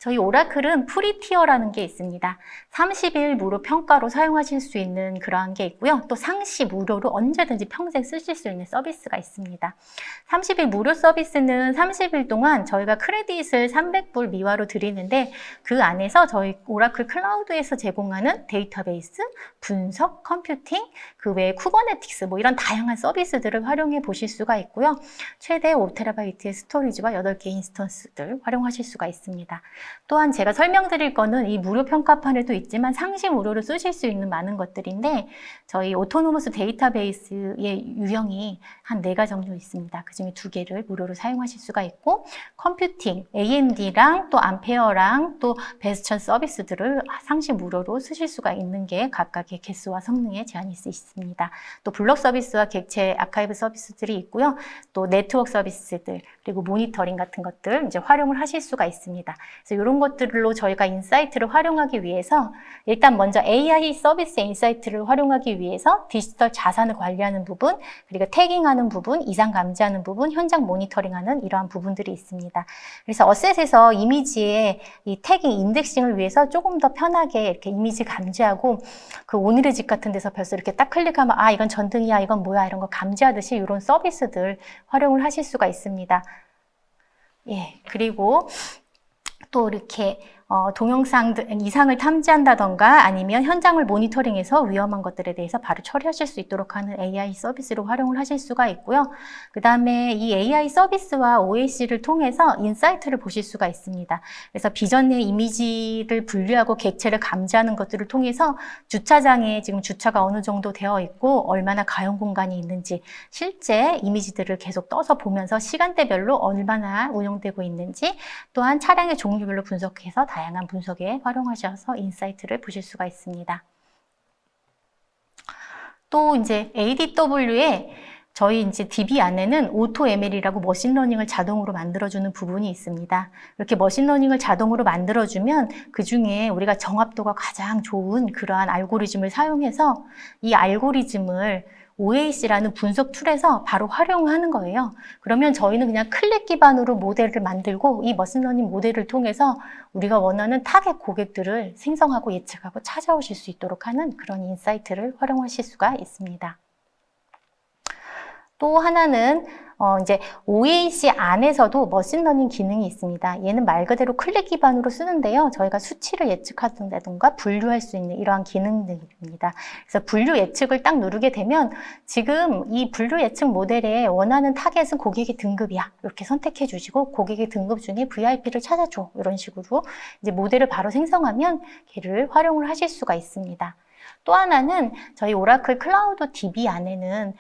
저희 오라클은 프리 티어라는 게 있습니다. 30일 무료 평가로 사용하실 수 있는 그러한 게 있고요. 또 상시 무료로 언제든지 평생 쓰실 수 있는 서비스가 있습니다. 30일 무료 서비스는 30일 동안 저희가 크레딧을 300불 미화로 드리는데 그 안에서 저희 오라클 클라우드에서 제공하는 데이터베이스, 분석, 컴퓨팅, 그 외에 쿠버네티스 뭐 이런 다양한 서비스들을 활용해 보실 수가 있고요. 최대 5TB의 스토리지와 8개 인스턴스들 활용하실 수가 있습니다. 또한 제가 설명드릴 거는 이 무료 평가판에도 있지만 상시 무료로 쓰실 수 있는 많은 것들인데 저희 오토노머스 데이터베이스의 유형이 한 4가지 정도 있습니다. 그 중에 2개를 무료로 사용하실 수가 있고 컴퓨팅, AMD랑 또 암페어랑 또 베스천 서비스들을 상시 무료로 쓰실 수가 있는 게 각각의 개수와 성능에 제한이 있습니다. 또 블록 서비스와 객체 아카이브 서비스들이 있고요. 또 네트워크 서비스들 그리고 모니터링 같은 것들 이제 활용을 하실 수가 있습니다. 그래서 이런 것들로 저희가 인사이트를 활용하기 위해서 일단 먼저 AI 서비스 인사이트를 활용하기 위해서 디지털 자산을 관리하는 부분, 그리고 태깅하는 부분, 이상 감지하는 부분, 현장 모니터링하는 이러한 부분들이 있습니다. 그래서 어셋에서 이미지의 이 태깅 인덱싱을 위해서 조금 더 편하게 이렇게 이미지 감지하고 그 오늘의 집 같은 데서 벌써 이렇게 딱 클릭하면 아 이건 전등이야 이건 뭐야 이런 거 감지하듯이 이런 서비스들 활용을 하실 수가 있습니다. 예, 그리고 또 이렇게 동영상 이상을 탐지한다던가 아니면 현장을 모니터링해서 위험한 것들에 대해서 바로 처리하실 수 있도록 하는 AI 서비스로 활용을 하실 수가 있고요. 그 다음에 이 AI 서비스와 OAC를 통해서 인사이트를 보실 수가 있습니다. 그래서 비전의 이미지를 분류하고 객체를 감지하는 것들을 통해서 주차장에 지금 주차가 어느 정도 되어 있고 얼마나 가용 공간이 있는지 실제 이미지들을 계속 떠서 보면서 시간대별로 얼마나 운영되고 있는지 또한 차량의 종류별로 분석해서 다양한 분석에 활용하셔서 인사이트를 보실 수가 있습니다. 또 이제 ADW에 저희 이제 DB 안에는 AutoML이라고 머신러닝을 자동으로 만들어주는 부분이 있습니다. 이렇게 머신러닝을 자동으로 만들어주면 그 중에 우리가 정합도가 가장 좋은 그러한 알고리즘을 사용해서 이 알고리즘을 OAC라는 분석 툴에서 바로 활용하는 거예요. 그러면 저희는 그냥 클릭 기반으로 모델을 만들고 이 머신러닝 모델을 통해서 우리가 원하는 타겟 고객들을 생성하고 예측하고 찾아오실 수 있도록 하는 그런 인사이트를 활용하실 수가 있습니다. 또 하나는 이제 OAC 안에서도 머신러닝 기능이 있습니다. 얘는 말 그대로 클릭 기반으로 쓰는데요. 저희가 수치를 예측한다던가 분류할 수 있는 이러한 기능들입니다. 그래서 분류 예측을 딱 누르게 되면 지금 이 분류 예측 모델에 원하는 타겟은 고객의 등급이야. 이렇게 선택해 주시고 고객의 등급 중에 VIP를 찾아줘. 이런 식으로 이제 모델을 바로 생성하면 걔를 활용을 하실 수가 있습니다. 또 하나는 저희 오라클 클라우드 DB 안에는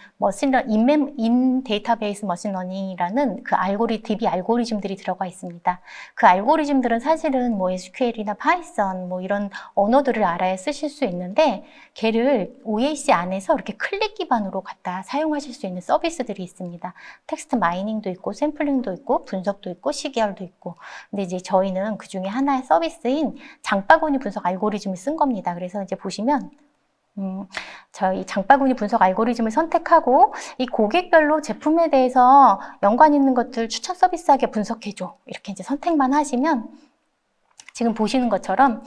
인 데이터베이스 머신러닝이라는 그 DB 알고리즘들이 들어가 있습니다. 그 알고리즘들은 사실은 뭐 SQL이나 파이썬 뭐 이런 언어들을 알아야 쓰실 수 있는데 걔를 OAC 안에서 이렇게 클릭 기반으로 갖다 사용하실 수 있는 서비스들이 있습니다. 텍스트 마이닝도 있고 샘플링도 있고 분석도 있고 시계열도 있고 근데 이제 저희는 그 중에 하나의 서비스인 장바구니 분석 알고리즘을 쓴 겁니다. 그래서 이제 보시면 저희 장바구니 분석 알고리즘을 선택하고 이 고객별로 제품에 대해서 연관 있는 것들 추천 서비스하게 분석해줘. 이렇게 이제 선택만 하시면 지금 보시는 것처럼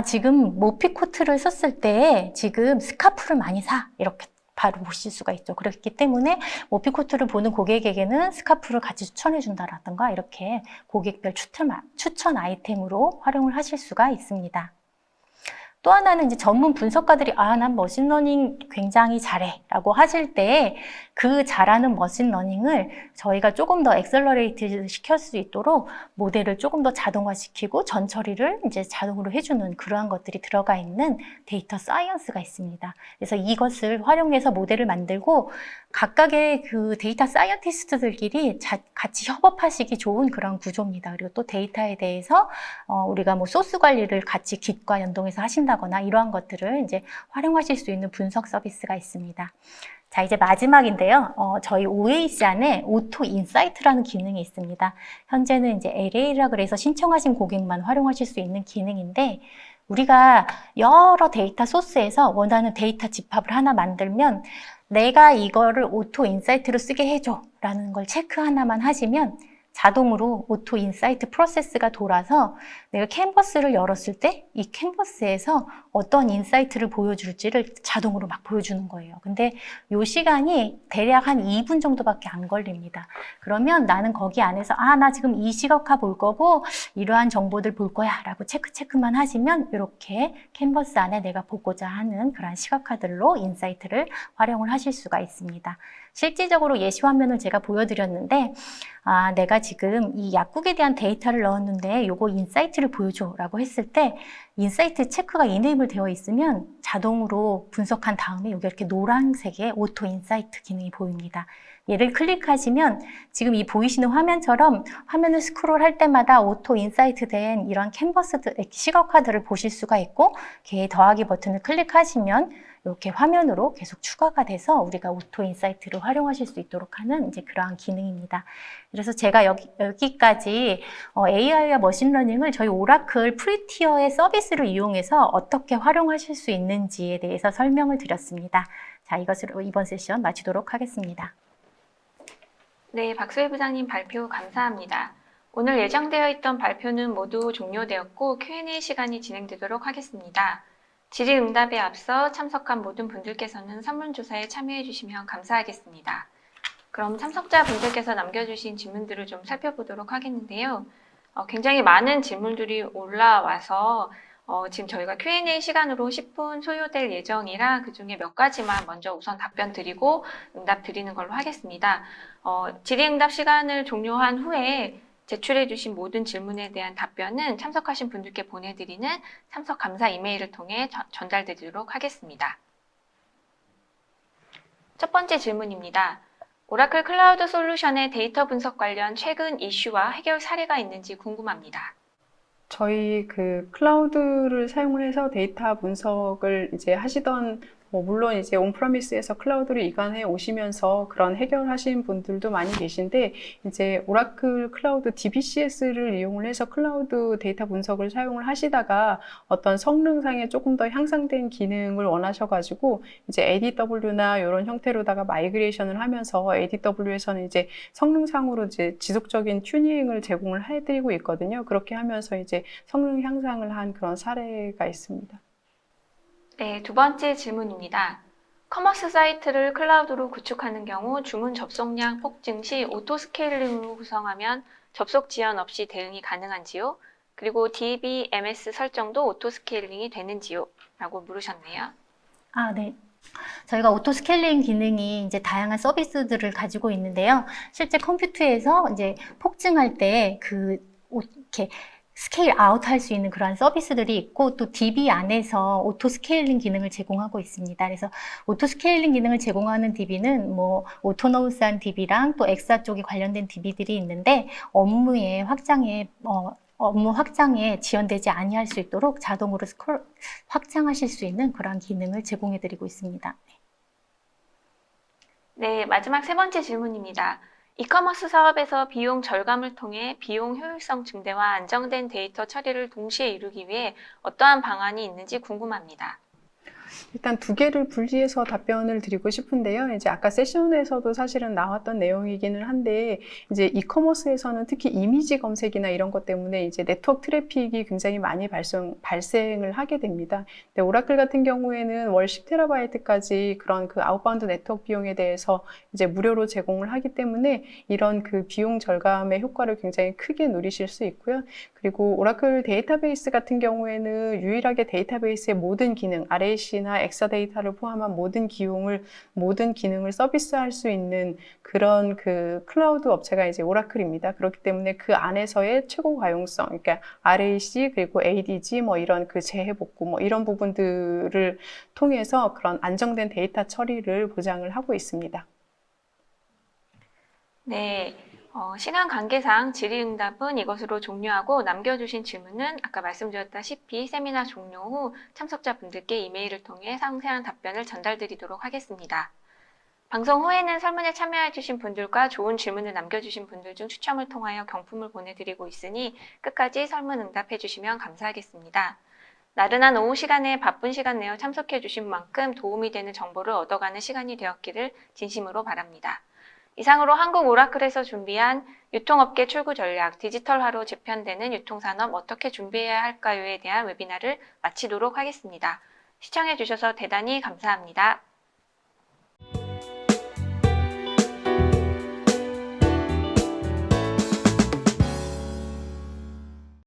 지금 모피 코트를 썼을 때 지금 스카프를 많이 사. 이렇게 바로 보실 수가 있죠. 그렇기 때문에 모피 코트를 보는 고객에게는 스카프를 같이 추천해 준다라든가 이렇게 고객별 추천 아이템으로 활용을 하실 수가 있습니다. 또 하나는 이제 전문 분석가들이 난 머신러닝 굉장히 잘해 라고 하실 때 그 잘하는 머신러닝을 저희가 조금 더 엑셀러레이트 시킬 수 있도록 모델을 조금 더 자동화시키고 전처리를 이제 자동으로 해주는 그러한 것들이 들어가 있는 데이터 사이언스가 있습니다. 그래서 이것을 활용해서 모델을 만들고 각각의 그 데이터 사이언티스트들끼리 같이 협업하시기 좋은 그런 구조입니다. 그리고 또 데이터에 대해서 우리가 뭐 소스 관리를 같이 Git과 연동해서 하신다거나 이러한 것들을 이제 활용하실 수 있는 분석 서비스가 있습니다. 자, 이제 마지막인데요. 저희 OAC 안에 오토 인사이트라는 기능이 있습니다. 현재는 이제 LA라 그래서 신청하신 고객만 활용하실 수 있는 기능인데 우리가 여러 데이터 소스에서 원하는 데이터 집합을 하나 만들면 내가 이거를 오토 인사이트로 쓰게 해줘 라는 걸 체크 하나만 하시면 자동으로 오토 인사이트 프로세스가 돌아서 내가 캔버스를 열었을 때 이 캔버스에서 어떤 인사이트를 보여줄지를 자동으로 막 보여주는 거예요. 근데 이 시간이 대략 한 2분 정도밖에 안 걸립니다. 그러면 나는 거기 안에서 나 지금 이 시각화 볼 거고 이러한 정보들 볼 거야 라고 체크만 하시면 이렇게 캔버스 안에 내가 보고자 하는 그런 시각화들로 인사이트를 활용을 하실 수가 있습니다. 실질적으로 예시 화면을 제가 보여드렸는데 내가 지금 이 약국에 대한 데이터를 넣었는데 요거 인사이트를 보여줘 라고 했을 때 인사이트 체크가 이네이블 되어 있으면 자동으로 분석한 다음에 여기 이렇게 노란색의 오토 인사이트 기능이 보입니다. 얘를 클릭하시면 지금 이 보이시는 화면처럼 화면을 스크롤할 때마다 오토 인사이트 된 이런 캔버스 시각화들을 보실 수가 있고 걔 더하기 버튼을 클릭하시면 이렇게 화면으로 계속 추가가 돼서 우리가 오토 인사이트를 활용하실 수 있도록 하는 이제 그러한 기능입니다. 그래서 제가 여기까지 AI와 머신러닝을 저희 오라클 프리티어의 서비스를 이용해서 어떻게 활용하실 수 있는지에 대해서 설명을 드렸습니다. 자, 이것으로 이번 세션 마치도록 하겠습니다. 네, 박소희 부장님 발표 감사합니다. 오늘 예정되어 있던 발표는 모두 종료되었고 Q&A 시간이 진행되도록 하겠습니다. 질의응답에 앞서 참석한 모든 분들께서는 설문조사에 참여해 주시면 감사하겠습니다. 그럼 참석자분들께서 남겨주신 질문들을 좀 살펴보도록 하겠는데요. 굉장히 많은 질문들이 올라와서 지금 저희가 Q&A 시간으로 10분 소요될 예정이라 그중에 몇 가지만 먼저 우선 답변 드리고 응답 드리는 걸로 하겠습니다. 질의응답 시간을 종료한 후에 제출해 주신 모든 질문에 대한 답변은 참석하신 분들께 보내드리는 참석 감사 이메일을 통해 전달드리도록 하겠습니다. 첫 번째 질문입니다. 오라클 클라우드 솔루션의 데이터 분석 관련 최근 이슈와 해결 사례가 있는지 궁금합니다. 저희 그 클라우드를 사용을 해서 데이터 분석을 이제 하시던 물론 이제 온프레미스에서 클라우드로 이관해 오시면서 그런 해결하신 분들도 많이 계신데 이제 오라클 클라우드 DBCS를 이용을 해서 클라우드 데이터 분석을 사용을 하시다가 어떤 성능상에 조금 더 향상된 기능을 원하셔가지고 이제 ADW나 이런 형태로다가 마이그레이션을 하면서 ADW에서는 이제 성능상으로 이제 지속적인 튜닝을 제공을 해드리고 있거든요. 그렇게 하면서 이제 성능 향상을 한 그런 사례가 있습니다. 네, 두 번째 질문입니다. 커머스 사이트를 클라우드로 구축하는 경우 주문 접속량 폭증 시 오토 스케일링으로 구성하면 접속 지연 없이 대응이 가능한지요? 그리고 DBMS 설정도 오토 스케일링이 되는지요? 라고 물으셨네요. 네. 저희가 오토 스케일링 기능이 이제 다양한 서비스들을 가지고 있는데요. 실제 컴퓨터에서 이제 폭증할 때 이렇게 스케일 아웃 할 수 있는 그러한 서비스들이 있고 또 DB 안에서 오토 스케일링 기능을 제공하고 있습니다. 그래서 오토 스케일링 기능을 제공하는 DB는 오토노무스한 DB랑 또 엑사 쪽에 관련된 DB들이 있는데 업무 확장에 지연되지 아니할 수 있도록 자동으로 확장하실 수 있는 그러한 기능을 제공해 드리고 있습니다. 네, 마지막 세 번째 질문입니다. 이커머스 사업에서 비용 절감을 통해 비용 효율성 증대와 안정된 데이터 처리를 동시에 이루기 위해 어떠한 방안이 있는지 궁금합니다. 일단 두 개를 분리해서 답변을 드리고 싶은데요. 이제 아까 세션에서도 사실은 나왔던 내용이기는 한데, 이제 이커머스에서는 특히 이미지 검색이나 이런 것 때문에 이제 네트워크 트래픽이 굉장히 많이 발생을 하게 됩니다. 근데 오라클 같은 경우에는 월 10TB까지 그런 그 아웃바운드 네트워크 비용에 대해서 이제 무료로 제공을 하기 때문에 이런 그 비용 절감의 효과를 굉장히 크게 누리실 수 있고요. 그리고 오라클 데이터베이스 같은 경우에는 유일하게 데이터베이스의 모든 기능, RAC나 엑사데이터를 포함한 모든 기능을 서비스할 수 있는 그런 그 클라우드 업체가 이제 오라클입니다. 그렇기 때문에 그 안에서의 최고 가용성, 그러니까 RAC 그리고 ADG 이런 그 재해 복구 이런 부분들을 통해서 그런 안정된 데이터 처리를 보장을 하고 있습니다. 네. 시간 관계상 질의응답은 이것으로 종료하고 남겨주신 질문은 아까 말씀드렸다시피 세미나 종료 후 참석자분들께 이메일을 통해 상세한 답변을 전달드리도록 하겠습니다. 방송 후에는 설문에 참여해주신 분들과 좋은 질문을 남겨주신 분들 중 추첨을 통하여 경품을 보내드리고 있으니 끝까지 설문 응답해주시면 감사하겠습니다. 나른한 오후 시간에 바쁜 시간 내어 참석해주신 만큼 도움이 되는 정보를 얻어가는 시간이 되었기를 진심으로 바랍니다. 이상으로 한국 오라클에서 준비한 유통업계 출구 전략, 디지털화로 재편되는 유통산업 어떻게 준비해야 할까요에 대한 웨비나를 마치도록 하겠습니다. 시청해주셔서 대단히 감사합니다.